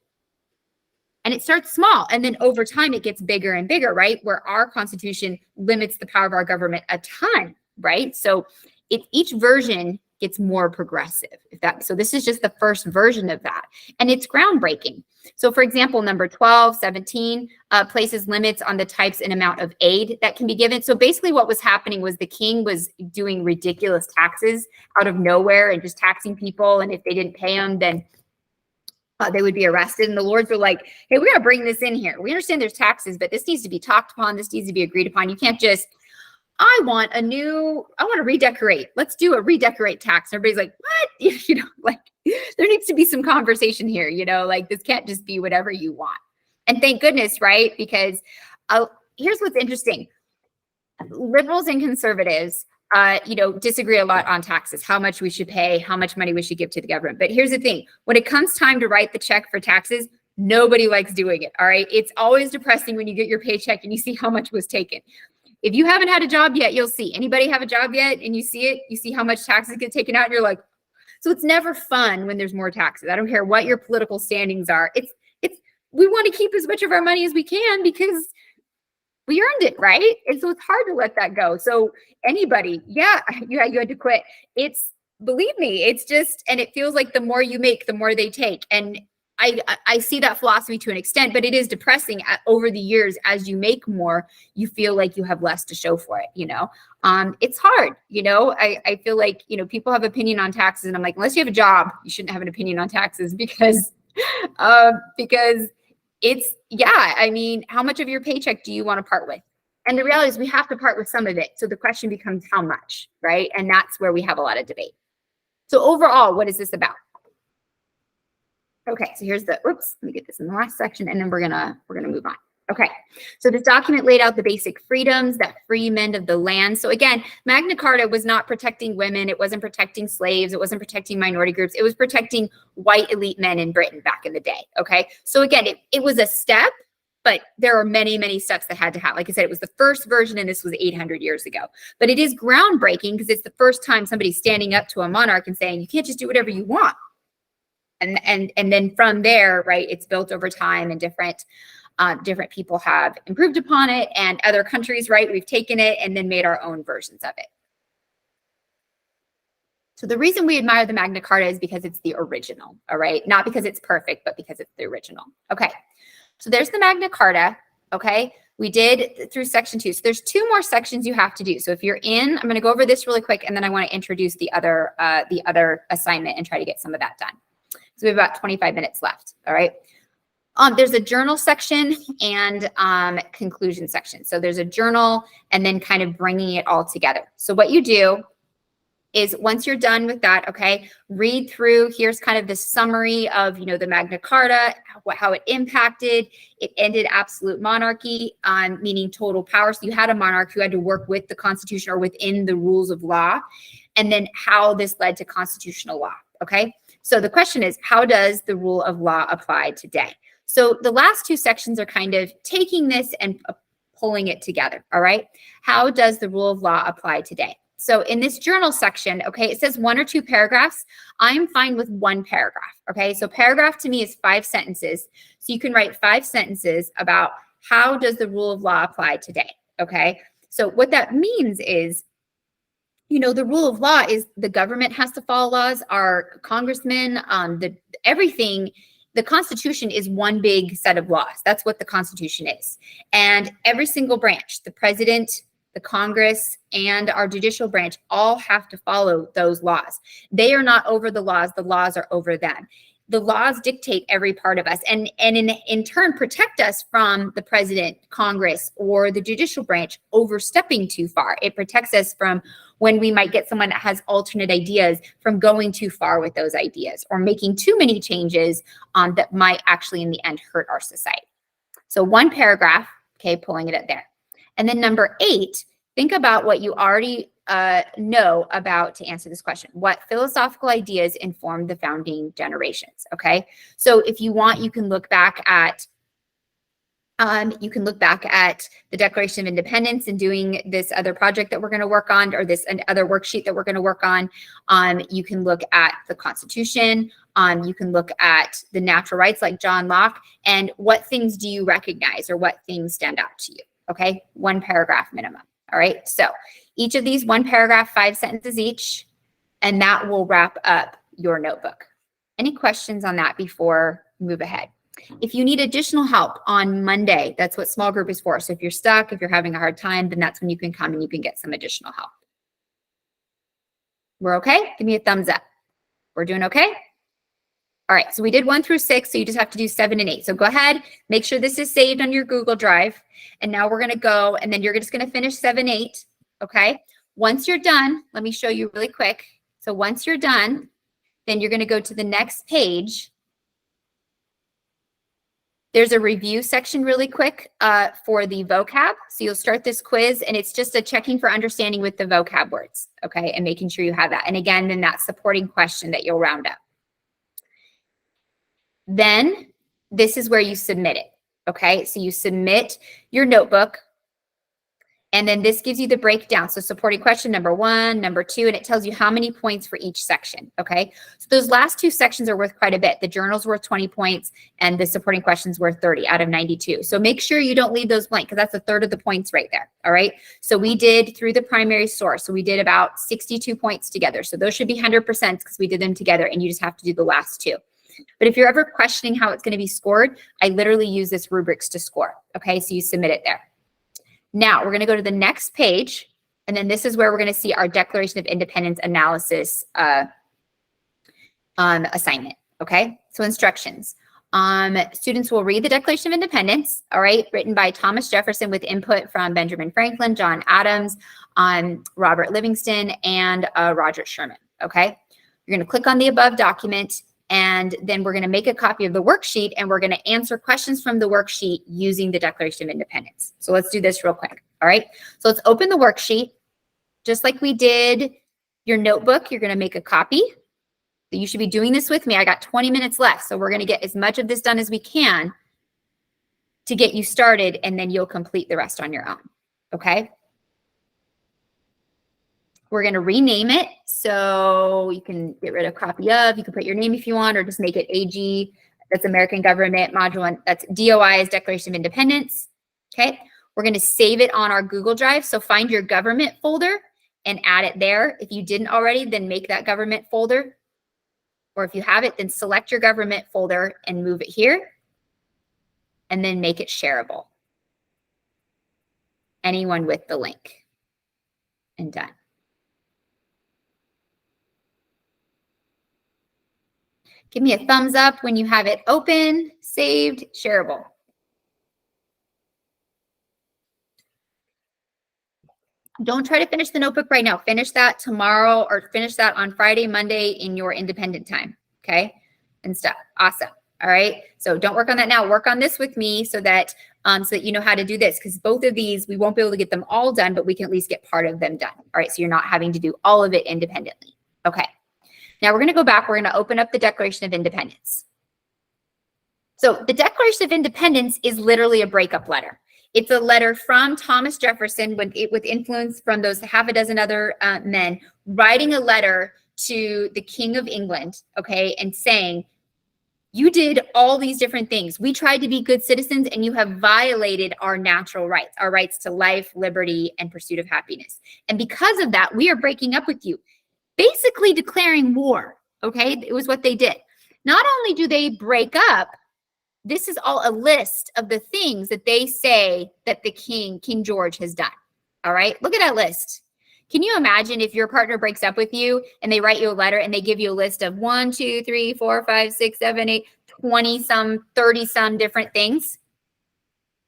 And it starts small, and then over time it gets bigger and bigger, right? Where our Constitution limits the power of our government a ton, right? So each version gets more progressive. So this is just the first version of that. And it's groundbreaking. So for example, number 12, 17 places limits on the types and amount of aid that can be given. So basically what was happening was the king was doing ridiculous taxes out of nowhere and just taxing people. And if they didn't pay them, then they would be arrested. And the lords were like, hey, we got to bring this in here. We understand there's taxes, but this needs to be talked upon. This needs to be agreed upon. You can't just, I want to redecorate. Let's do a redecorate tax. Everybody's like, what? There needs to be some conversation here, this can't just be whatever you want. And thank goodness, right? Because here's what's interesting. Liberals and conservatives, disagree a lot on taxes, how much we should pay, how much money we should give to the government. But here's the thing. When it comes time to write the check for taxes, nobody likes doing it, all right? It's always depressing when you get your paycheck and you see how much was taken. If you haven't had a job yet, you'll see. Anybody have a job yet and you see it, you see how much taxes get taken out and you're like, so it's never fun when there's more taxes. I don't care what your political standings are. We want to keep as much of our money as we can because we earned it, right? And so it's hard to let that go. So anybody, you had to quit. Believe me, it's just, and it feels like the more you make, the more they take. And I see that philosophy to an extent, but it is depressing over the years. As you make more, you feel like you have less to show for it. It's hard. I feel like, people have opinion on taxes and I'm like, unless you have a job, you shouldn't have an opinion on taxes because it's, how much of your paycheck do you want to part with? And the reality is we have to part with some of it. So the question becomes how much, right? And that's where we have a lot of debate. So overall, what is this about? Okay, so here's let me get this in the last section and then we're gonna move on. Okay, so this document laid out the basic freedoms that free men of the land. So again, Magna Carta was not protecting women. It wasn't protecting slaves. It wasn't protecting minority groups. It was protecting white elite men in Britain back in the day. Okay, so again, it was a step, but there are many, many steps that had to happen. Like I said, it was the first version and this was 800 years ago. But it is groundbreaking because it's the first time somebody's standing up to a monarch and saying, you can't just do whatever you want. And then from there, right, it's built over time, and different people have improved upon it, and other countries, right, we've taken it and then made our own versions of it. So the reason we admire the Magna Carta is because it's the original, all right? Not because it's perfect, but because it's the original. Okay, so there's the Magna Carta, okay? We did through section 2. So there's 2 more sections you have to do. So if you're in, I'm going to go over this really quick, and then I want to introduce the other assignment and try to get some of that done. So we have about 25 minutes left, all right? There's a journal section and conclusion section. So there's a journal and then kind of bringing it all together. So what you do is once you're done with that, okay, read through. Here's kind of the summary of, you know, the Magna Carta, how it impacted. It ended absolute monarchy, meaning total power. So you had a monarch who had to work with the Constitution or within the rules of law, and then how this led to constitutional law, okay? So the question is, how does the rule of law apply today? So the last 2 sections are kind of taking this and pulling it together, all right? How does the rule of law apply today? So in this journal section, okay, it says 1 or 2 paragraphs. I'm fine with 1 paragraph, okay? So paragraph to me is 5 sentences. So you can write 5 sentences about how does the rule of law apply today, okay? So what that means is, you know, the rule of law is the government has to follow laws, our congressmen, everything. The Constitution is one big set of laws. That's what the Constitution is. And every single branch, the president, the Congress, and our judicial branch all have to follow those laws. They are not over the laws are over them. The laws dictate every part of us and in turn protect us from the president, Congress, or the judicial branch overstepping too far. It protects us from when we might get someone that has alternate ideas from going too far with those ideas or making too many changes that might actually in the end hurt our society. So 1 paragraph, okay, pulling it up there. And then number 8, think about what you already know about to answer this question. What philosophical ideas informed the founding generations? Okay, so if you want, you can look back at the Declaration of Independence and doing this other project that we're going to work on, or this other worksheet that we're going to work on. You can look at the Constitution. You can look at the natural rights like John Locke, and what things do you recognize or what things stand out to you? Okay, 1 paragraph minimum. All right, so each of these 1 paragraph, 5 sentences each, and that will wrap up your notebook. Any questions on that before we move ahead? If you need additional help on Monday, that's what small group is for. So if you're stuck, if you're having a hard time, then that's when you can come and you can get some additional help. We're okay? Give me a thumbs up. We're doing okay? All right, so we did 1 through 6, so you just have to do 7 and 8. So go ahead, make sure this is saved on your Google Drive. And now we're gonna go, and then you're just gonna finish 7, 8, okay? Once you're done, let me show you really quick. So once you're done, then you're gonna go to the next page. There's a review section really quick for the vocab. So you'll start this quiz, and it's just a checking for understanding with the vocab words, okay? And making sure you have that. And again, then that supporting question that you'll round up. Then this is where you submit it, okay? So you submit your notebook, and then this gives you the breakdown. So supporting question number 1, number 2, and it tells you how many points for each section, okay? So those last 2 sections are worth quite a bit. The journal's worth 20 points, and the supporting question's worth 30 out of 92. So make sure you don't leave those blank, because that's 1/3 of the points right there, all right? So we did through the primary source, so we did about 62 points together. So those should be 100% because we did them together, and you just have to do the last 2. But if you're ever questioning how it's going to be scored, I literally use this rubrics to score. Okay, so you submit it there. Now we're going to go to the next page, and then this is where we're going to see our Declaration of Independence analysis assignment. Okay, so instructions. Students will read the Declaration of Independence, all right, written by Thomas Jefferson with input from Benjamin Franklin, John Adams, Robert Livingston, and Roger Sherman. Okay, you're going to click on the above document. And then we're going to make a copy of the worksheet, and we're going to answer questions from the worksheet using the Declaration of Independence. So let's do this real quick. All right. So let's open the worksheet. Just like we did your notebook, you're going to make a copy. So you should be doing this with me. I got 20 minutes left. So we're going to get as much of this done as we can. to get you started, and then you'll complete the rest on your own. Okay. We're going to rename it. So you can get rid of copy of, you can put your name if you want, or just make it AG. That's American Government Module 1. That's DOI is Declaration of Independence. Okay. We're going to save it on our Google Drive. So find your government folder and add it there. If you didn't already, then make that government folder. Or if you have it, then select your government folder and move it here. And then make it shareable. Anyone with the link. And done. Give me a thumbs up when you have it open, saved, shareable. Don't try to finish the notebook right now. Finish that tomorrow or finish that on Friday, Monday in your independent time, okay? And stuff. Awesome. All right. So don't work on that now. Work on this with me so that you know how to do this, because both of these, we won't be able to get them all done, but we can at least get part of them done. All right. So you're not having to do all of it independently. Okay. Now we're going to go back. We're going to open up the Declaration of Independence. So the Declaration of Independence is literally a breakup letter. It's a letter from Thomas Jefferson with influence from those half a dozen other men, writing a letter to the King of England, okay, and saying, you did all these different things. We tried to be good citizens, and you have violated our natural rights, our rights to life, liberty, and pursuit of happiness. And because of that, we are breaking up with you, basically declaring war, okay? It was what they did. Not only do they break up, this is all a list of the things that they say that the King George has done. All right, look at that list. Can you imagine if your partner breaks up with you and they write you a letter and they give you a list of 1, 2, 3, 4, 5, 6, 7, 8, 20 some, 30 some different things? It's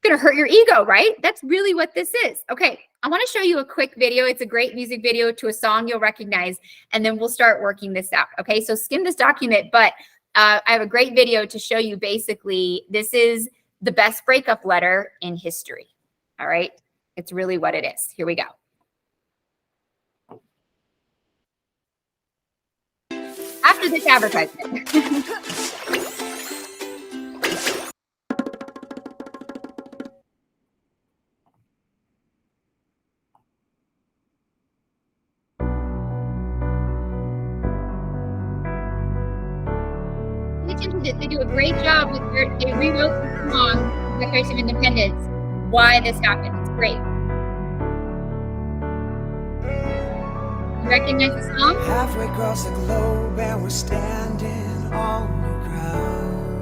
gonna hurt your ego, right? That's really what this is. Okay, I want to show you a quick video. It's a great music video to a song you'll recognize, and then we'll start working this out. Okay, so skim this document, but I have a great video to show you. Basically, this is the best breakup letter in history. All right, it's really what it is. Here we go. After this advertisement. They do a great job with they rewrote the song, Declaration of Independence, why this happened. It's great. You recognize the song? Halfway across the globe and we're standing on the ground.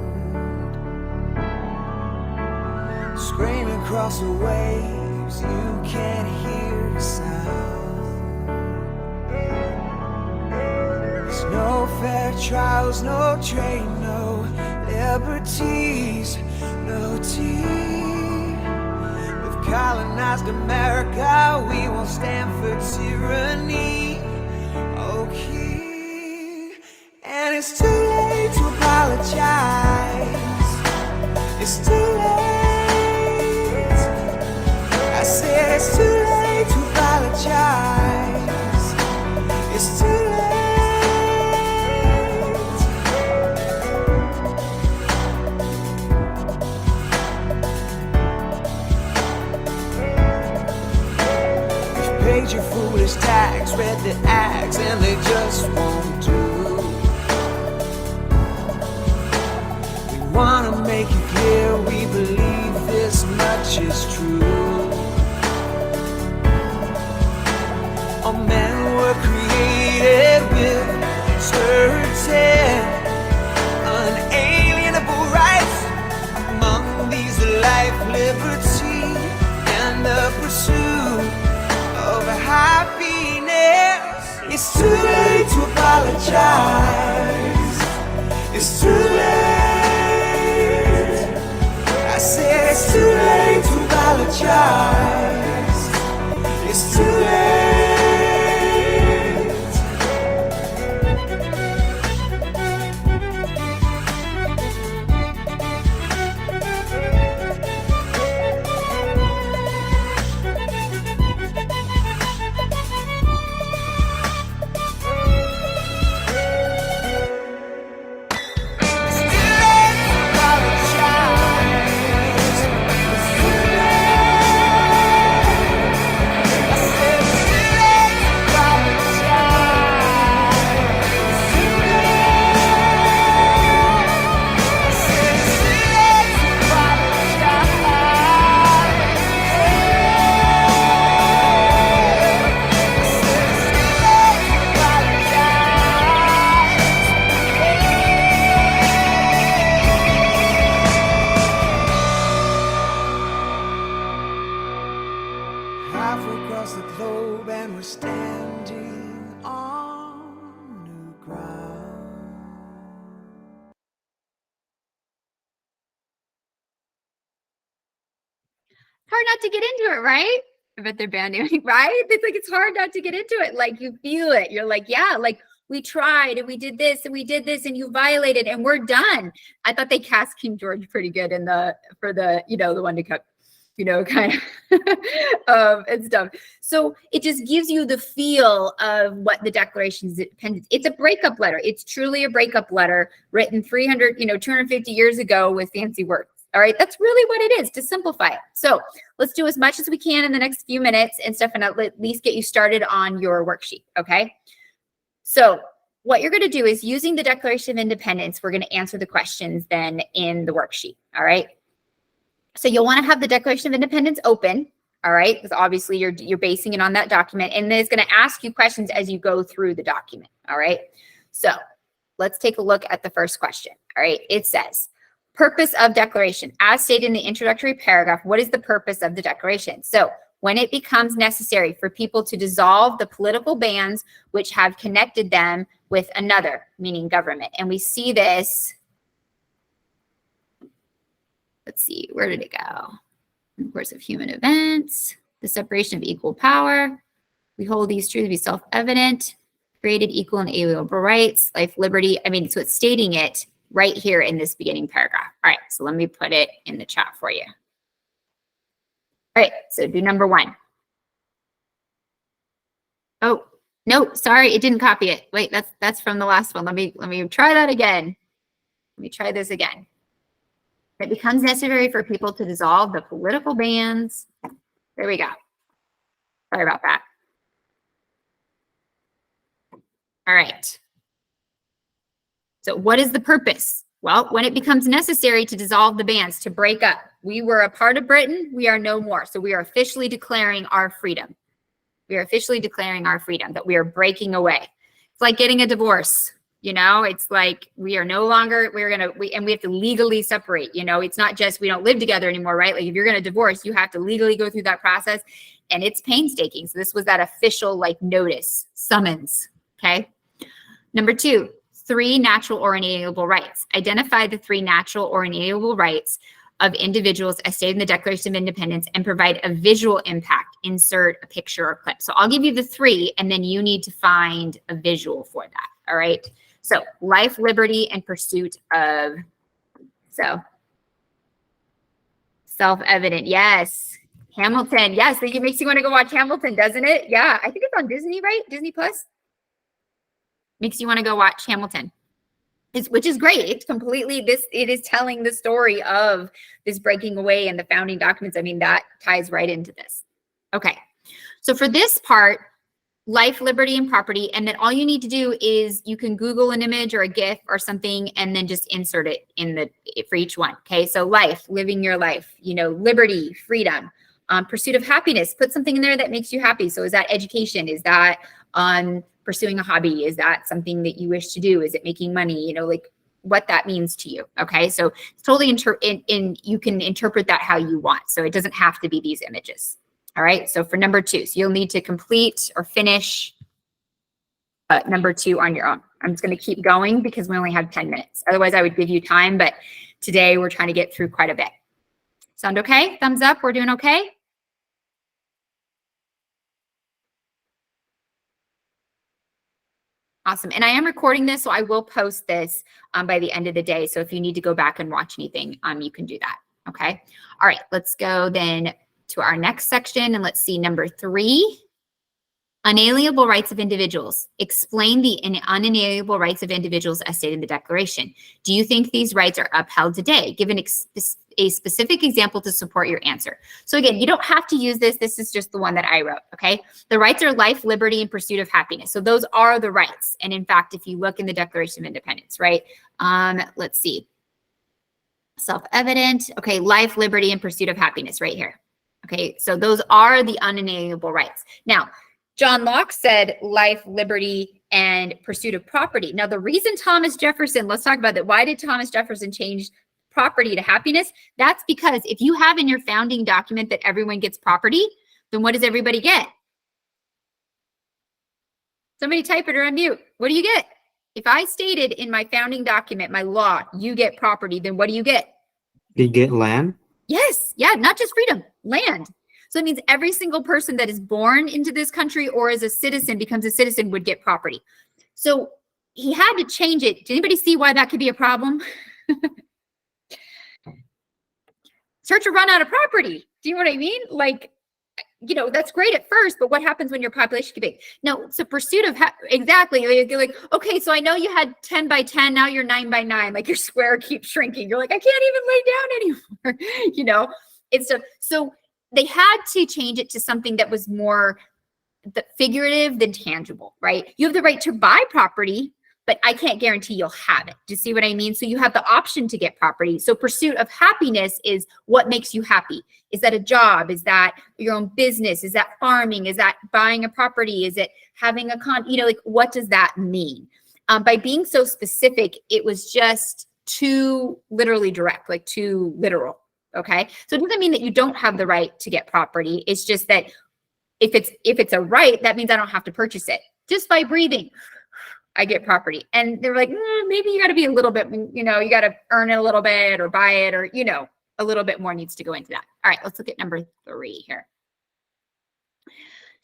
Screaming across the waves, you can't hear the sound. There's no fair trials, no train, no liberties, no tea. We've colonized America, we won't stand for tyranny. Okay, and it's too late to apologize. It's too late. I said it's too late to apologize. It's too late. Paid your foolish tax, read the acts, and they just won't do. We wanna make it clear we believe this much is true. All men were created with certain unalienable rights. Among these are life, liberty, and the pursuit of happiness. It's too late to apologize. It's too late. I said it's too late to apologize. It's too late. halfway across the globe and we're standing on new ground. Hard not to get into it, right? I bet they're banding, right? It's like, it's hard not to get into it. Like, you feel it. You're like, yeah, like, we tried and we did this and we did this and you violated and we're done. I thought they cast King George pretty good in for the, the one to cut, kind of and stuff. So it just gives you the feel of what the Declaration of Independence. It's a breakup letter. It's truly a breakup letter written 250 years ago with fancy words. All right, that's really what it is, to simplify it. So let's do as much as we can in the next few minutes and stuff, and at least get you started on your worksheet, okay? So what you're going to do is, using the Declaration of Independence, we're going to answer the questions then in the worksheet, all right? So you'll want to have the Declaration of Independence open, all right? Because obviously you're basing it on that document, and then it's going to ask you questions as you go through the document, all right? So let's take a look at the first question, all right? It says, purpose of declaration. As stated in the introductory paragraph, what is the purpose of the declaration? So when it becomes necessary for people to dissolve the political bands which have connected them with another, meaning government. And we see this, let's see, where did it go? In the course of human events, the separation of equal power. We hold these truths to be self-evident, created equal and inalienable rights, life, liberty. So it's stating it right here in this beginning paragraph. All right, so let me put it in the chat for you. All right, so do number 1. Oh, no, sorry, it didn't copy it. Wait, that's from the last one. Let me try that again. Let me try this again. It becomes necessary for people to dissolve the political bands. There we go. Sorry about that. All right. So what is the purpose? Well, when it becomes necessary to dissolve the bands, to break up. We were a part of Britain. We are no more. So we are officially declaring our freedom. We are officially declaring our freedom, that we are breaking away. It's like getting a divorce. It's like we are no longer, and we have to legally separate. It's not just we don't live together anymore, right? Like, if you're going to divorce, you have to legally go through that process, and it's painstaking. So this was that official, like, notice, summons. Okay. Number 2. 3 natural or inalienable rights. Identify the 3 natural or inalienable rights of individuals as stated in the Declaration of Independence and provide a visual impact. Insert a picture or clip. So I'll give you the 3, and then you need to find a visual for that. All right. So life, liberty, and pursuit of. So self-evident. Yes. Hamilton. Yes. It makes you want to go watch Hamilton, doesn't it? Yeah. I think it's on Disney, right? Disney Plus. Makes you want to go watch Hamilton, which is great. It's completely it is telling the story of this breaking away and the founding documents. That ties right into this. Okay. So for this part, life, liberty, and property, and then all you need to do is you can Google an image or a GIF or something and then just insert it for each one. Okay. So life, living your life, liberty, freedom, pursuit of happiness, put something in there that makes you happy. So is that education? Is that pursuing a hobby? Is that something that you wish to do? Is it making money? Like what that means to you. Okay. So it's totally you can interpret that how you want. So it doesn't have to be these images. All right. So for number 2, so you'll need to complete or finish number 2 on your own. I'm just going to keep going because we only have 10 minutes. Otherwise I would give you time, but today we're trying to get through quite a bit. Sound okay? Thumbs up. We're doing okay. Awesome. And I am recording this, so I will post this by the end of the day. So if you need to go back and watch anything, you can do that. Okay. All right. Let's go then to our next section, and let's see number 3. Unalienable rights of individuals. Explain the unalienable rights of individuals as stated in the Declaration. Do you think these rights are upheld today? Give a specific example to support your answer. So again, you don't have to use this. This is just the one that I wrote, okay? The rights are life, liberty, and pursuit of happiness. So those are the rights. And in fact, if you look in the Declaration of Independence, right? Let's see. Self-evident. Okay, life, liberty, and pursuit of happiness right here. Okay, so those are the unalienable rights. Now, John Locke said life, liberty, and pursuit of property. Now, the reason Thomas Jefferson, let's talk about that. Why did Thomas Jefferson change property to happiness? That's because if you have in your founding document that everyone gets property, then what does everybody get? Somebody type it or unmute. What do you get? If I stated in my founding document, my law, you get property, then what do you get? You get land? Yes. Yeah. Not just freedom, land. So it means every single person that is born into this country or as a citizen becomes a citizen would get property. So he had to change it. Did anybody see why that could be a problem? Start to run out of property. Do you know what I mean? Like, you know, that's great at first, but what happens when your population gets big? No, it's a pursuit of, exactly. Like, okay, so I know you had 10 by 10, now you're 9 by 9, like your square keeps shrinking. You're like, I can't even lay down anymore. You know, it's so they had to change it to something that was more figurative than tangible, right? You have the right to buy property, but I can't guarantee you'll have it. Do you see what I mean? So you have the option to get property. So pursuit of happiness is what makes you happy. Is that a job? Is that your own business? Is that farming? Is that buying a property? Is it having a you know, like what does that mean? By being so specific, it was just too literally direct, like too literal. Okay. So it doesn't mean that you don't have the right to get property. It's just that if it's a right, that means I don't have to purchase it. Just by breathing, I get property. And they're like, maybe you got to be a little bit, you know, you got to earn it a little bit or buy it, or, you know, a little bit more needs to go into that. All right, let's look at number 3 here.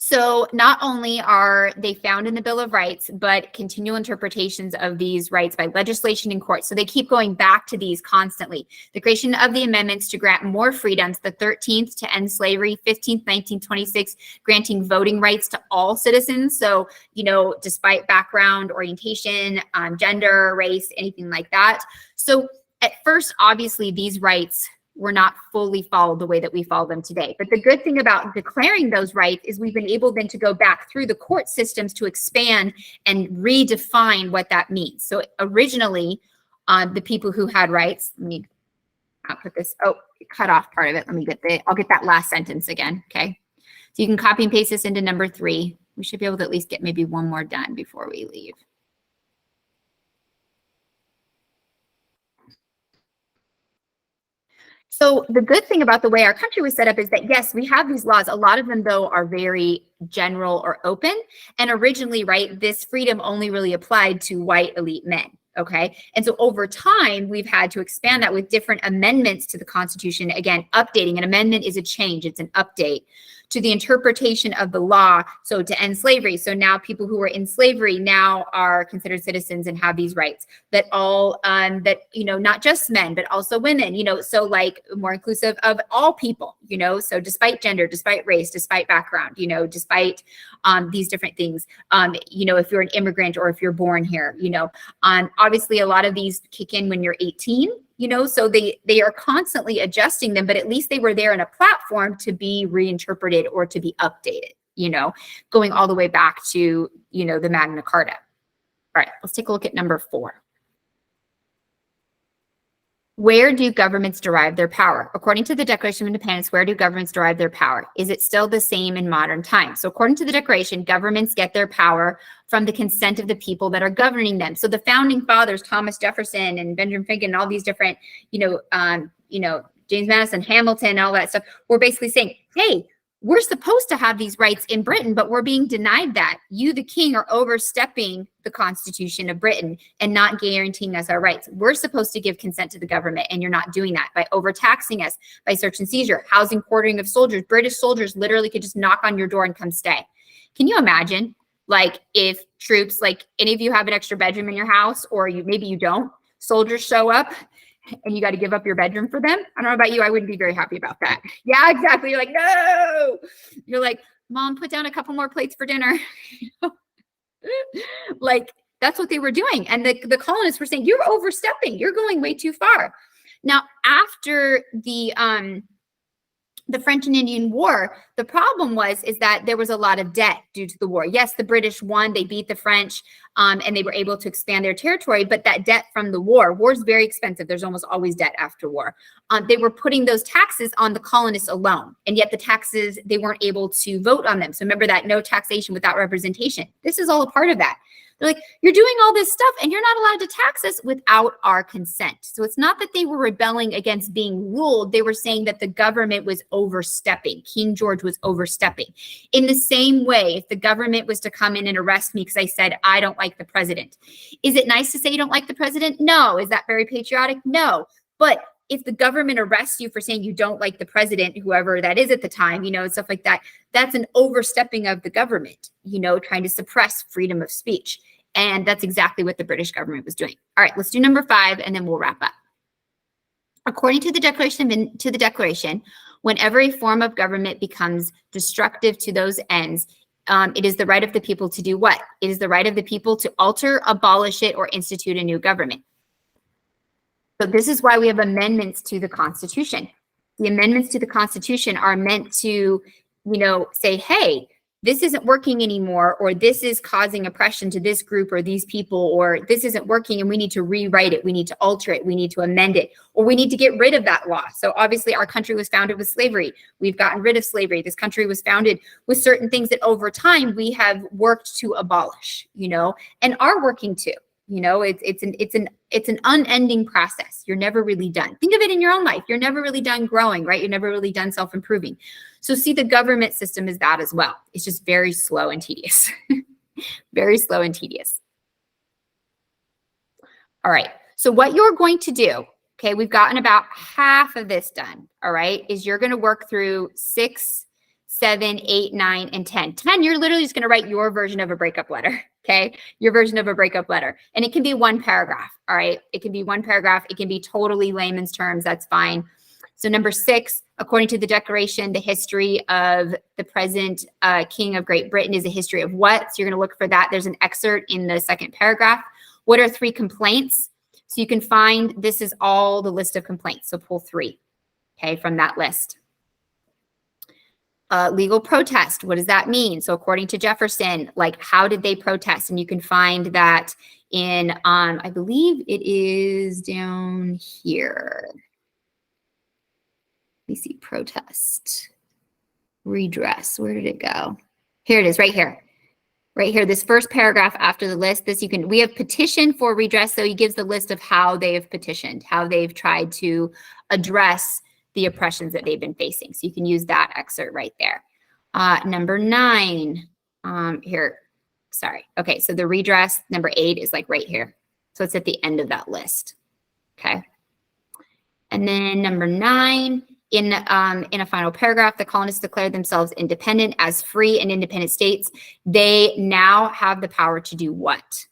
So not only are they found in the Bill of Rights, but continual interpretations of these rights by legislation and courts. So they keep going back to these constantly. The creation of the amendments to grant more freedoms, the 13th to end slavery, 15th, 19th, 26th, granting voting rights to all citizens. So, you know, despite background, orientation, gender, race, anything like that. So at first, obviously, these rights were not fully followed the way that we follow them today. But the good thing about declaring those rights is we've been able then to go back through the court systems to expand and redefine what that means. So originally, the people who had rights, let me put this, cut off part of it. Let me I'll get that last sentence again, okay? So you can copy and paste this into number 3. We should be able to at least get maybe one more done before we leave. So the good thing about the way our country was set up is that, yes, we have these laws. A lot of them, though, are very general or open. And originally, right, this freedom only really applied to white elite men. Okay. And so over time, we've had to expand that with different amendments to the Constitution. Again, updating. An amendment is a change. It's an update to the interpretation of the law. So to end slavery. So now people who were in slavery now are considered citizens and have these rights that all, that, you know, not just men, but also women, you know, so like more inclusive of all people, you know, so despite gender, despite race, despite background, you know, despite these different things, you know, if you're an immigrant or if you're born here, you know, obviously a lot of these kick in when you're 18. You know, so they are constantly adjusting them, but at least they were there in a platform to be reinterpreted or to be updated, you know, going all the way back to, you know, the Magna Carta. All right, let's take a look at number 4. Where do governments derive their power? According to the Declaration of Independence, where do governments derive their power? Is it still the same in modern times? So according to the Declaration, governments get their power from the consent of the people that are governing them. So the founding fathers, Thomas Jefferson and Benjamin Franklin, and all these different, you know, James Madison, Hamilton, all that stuff, were basically saying, hey, we're supposed to have these rights in Britain, but we're being denied that. You, the king, are overstepping the Constitution of Britain and not guaranteeing us our rights. We're supposed to give consent to the government, and you're not doing that by overtaxing us, by search and seizure, housing, quartering of soldiers. British soldiers literally could just knock on your door and come stay. Can you imagine, like, if troops, like any of you have an extra bedroom in your house, or maybe you don't, soldiers show up and you got to give up your bedroom for them? I don't know about you. I wouldn't be very happy about that. Yeah, exactly. You're like, no. You're like, Mom, put down a couple more plates for dinner. Like, that's what they were doing. And the colonists were saying, you're overstepping. You're going way too far. Now, after the French and Indian War, the problem is that there was a lot of debt due to the war. Yes, the British won, they beat the French, and they were able to expand their territory, but that debt from the war is very expensive. There's almost always debt after war. They were putting those taxes on the colonists alone, and yet the taxes, they weren't able to vote on them. So remember that no taxation without representation. This is all a part of that. They're like, you're doing all this stuff and you're not allowed to tax us without our consent. So it's not that they were rebelling against being ruled. They were saying that the government was overstepping. King George was overstepping. In the same way, if the government was to come in and arrest me because I said, I don't like the president. Is it nice to say you don't like the president? No. Is that very patriotic? No. But if the government arrests you for saying you don't like the president, whoever that is at the time, and stuff like that, that's an overstepping of the government, trying to suppress freedom of speech. And that's exactly what the British government was doing. All right, let's do number 5, and then we'll wrap up. According to the Declaration, whenever a form of government becomes destructive to those ends, it is the right of the people to do what? It is the right of the people to alter, abolish it, or institute a new government. So this is why we have amendments to the Constitution. The amendments to the Constitution are meant to, say, hey, this isn't working anymore, or this is causing oppression to this group or these people, or this isn't working and we need to rewrite it. We need to alter it. We need to amend it, or we need to get rid of that law. So obviously our country was founded with slavery. We've gotten rid of slavery. This country was founded with certain things that over time we have worked to abolish, and are working to. It's an unending process. You're never really done. Think of it in your own life. You're never really done growing, right? You're never really done self-improving. So see the government system as that as well. It's just very slow and tedious. Very slow and tedious. All right. So what you're going to do, okay, we've gotten about half of this done, all right, is you're going to work through 6, 7, 8, 9, and 10. 10, you're literally just going to write your version of a breakup letter. Okay, your version of a breakup letter. And it can be one paragraph, all right? It can be one paragraph. It can be totally layman's terms. That's fine. So number 6, according to the Declaration, the history of the present King of Great Britain is a history of what? So you're going to look for that. There's an excerpt in the second paragraph. What are 3 complaints? So you can find, this is all the list of complaints. So pull 3, okay, from that list. Legal protest, what does that mean? So according to Jefferson, like how did they protest? And you can find that in, I believe it is down here. Let me see, protest, redress, where did it go? Here it is, right here. Right here, this first paragraph after the list, we have petition for redress. So he gives the list of how they have petitioned, how they've tried to address the oppressions that they've been facing. So you can use that excerpt right there. Number 9, here, sorry. Okay, so the redress, number 8 is like right here. So it's at the end of that list, okay? And then number 9, in a final paragraph, the colonists declared themselves independent as free and independent states. They now have the power to do what?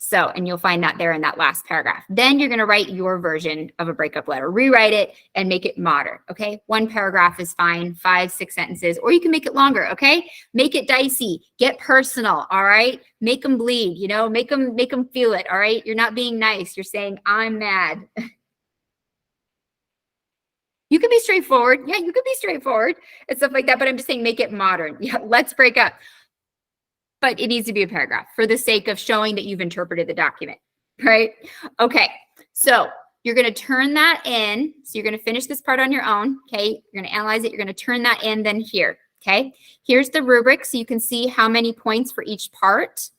So, and you'll find that there in that last paragraph. Then you're going to write your version of a breakup letter, rewrite it and make it modern. Okay. 1 paragraph is fine, 5, 6 sentences, or you can make it longer. Okay. Make it dicey, get personal. All right. Make them bleed, make them feel it. All right. You're not being nice. You're saying, I'm mad. You can be straightforward. Yeah, you could be straightforward and stuff like that. But I'm just saying, make it modern. Yeah. Let's break up. But it needs to be a paragraph for the sake of showing that you've interpreted the document, right? Okay, so you're going to turn that in. So you're going to finish this part on your own, okay? You're going to analyze it. You're going to turn that in then here, okay? Here's the rubric so you can see how many points for each part.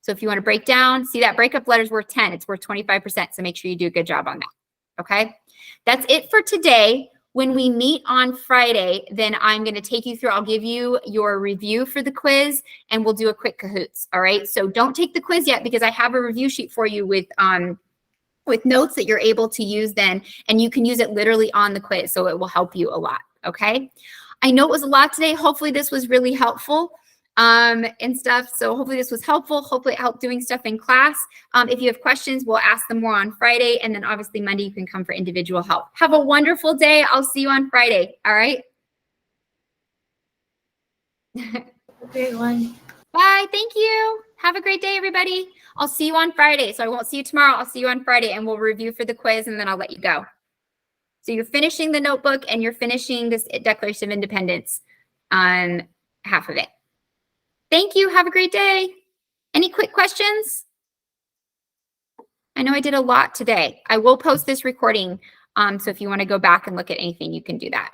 So if you want to break down, see that breakup letter is worth 10. It's worth 25%, so make sure you do a good job on that, okay? That's it for today. When we meet on Friday, then I'm going to take you through, I'll give you your review for the quiz and we'll do a quick Kahoots. All right. So don't take the quiz yet because I have a review sheet for you with notes that you're able to use then, and you can use it literally on the quiz. So it will help you a lot. Okay. I know it was a lot today. Hopefully this was really helpful and stuff. So hopefully this was helpful. Hopefully it helped doing stuff in class. If you have questions, we'll ask them more on Friday. And then obviously Monday, you can come for individual help. Have a wonderful day. I'll see you on Friday. All right. Great one. Bye. Thank you. Have a great day, everybody. I'll see you on Friday. So I won't see you tomorrow. I'll see you on Friday and we'll review for the quiz and then I'll let you go. So you're finishing the notebook and you're finishing this Declaration of Independence on half of it. Thank you. Have a great day. Any quick questions? I know I did a lot today. I will post this recording. So if you want to go back and look at anything, you can do that.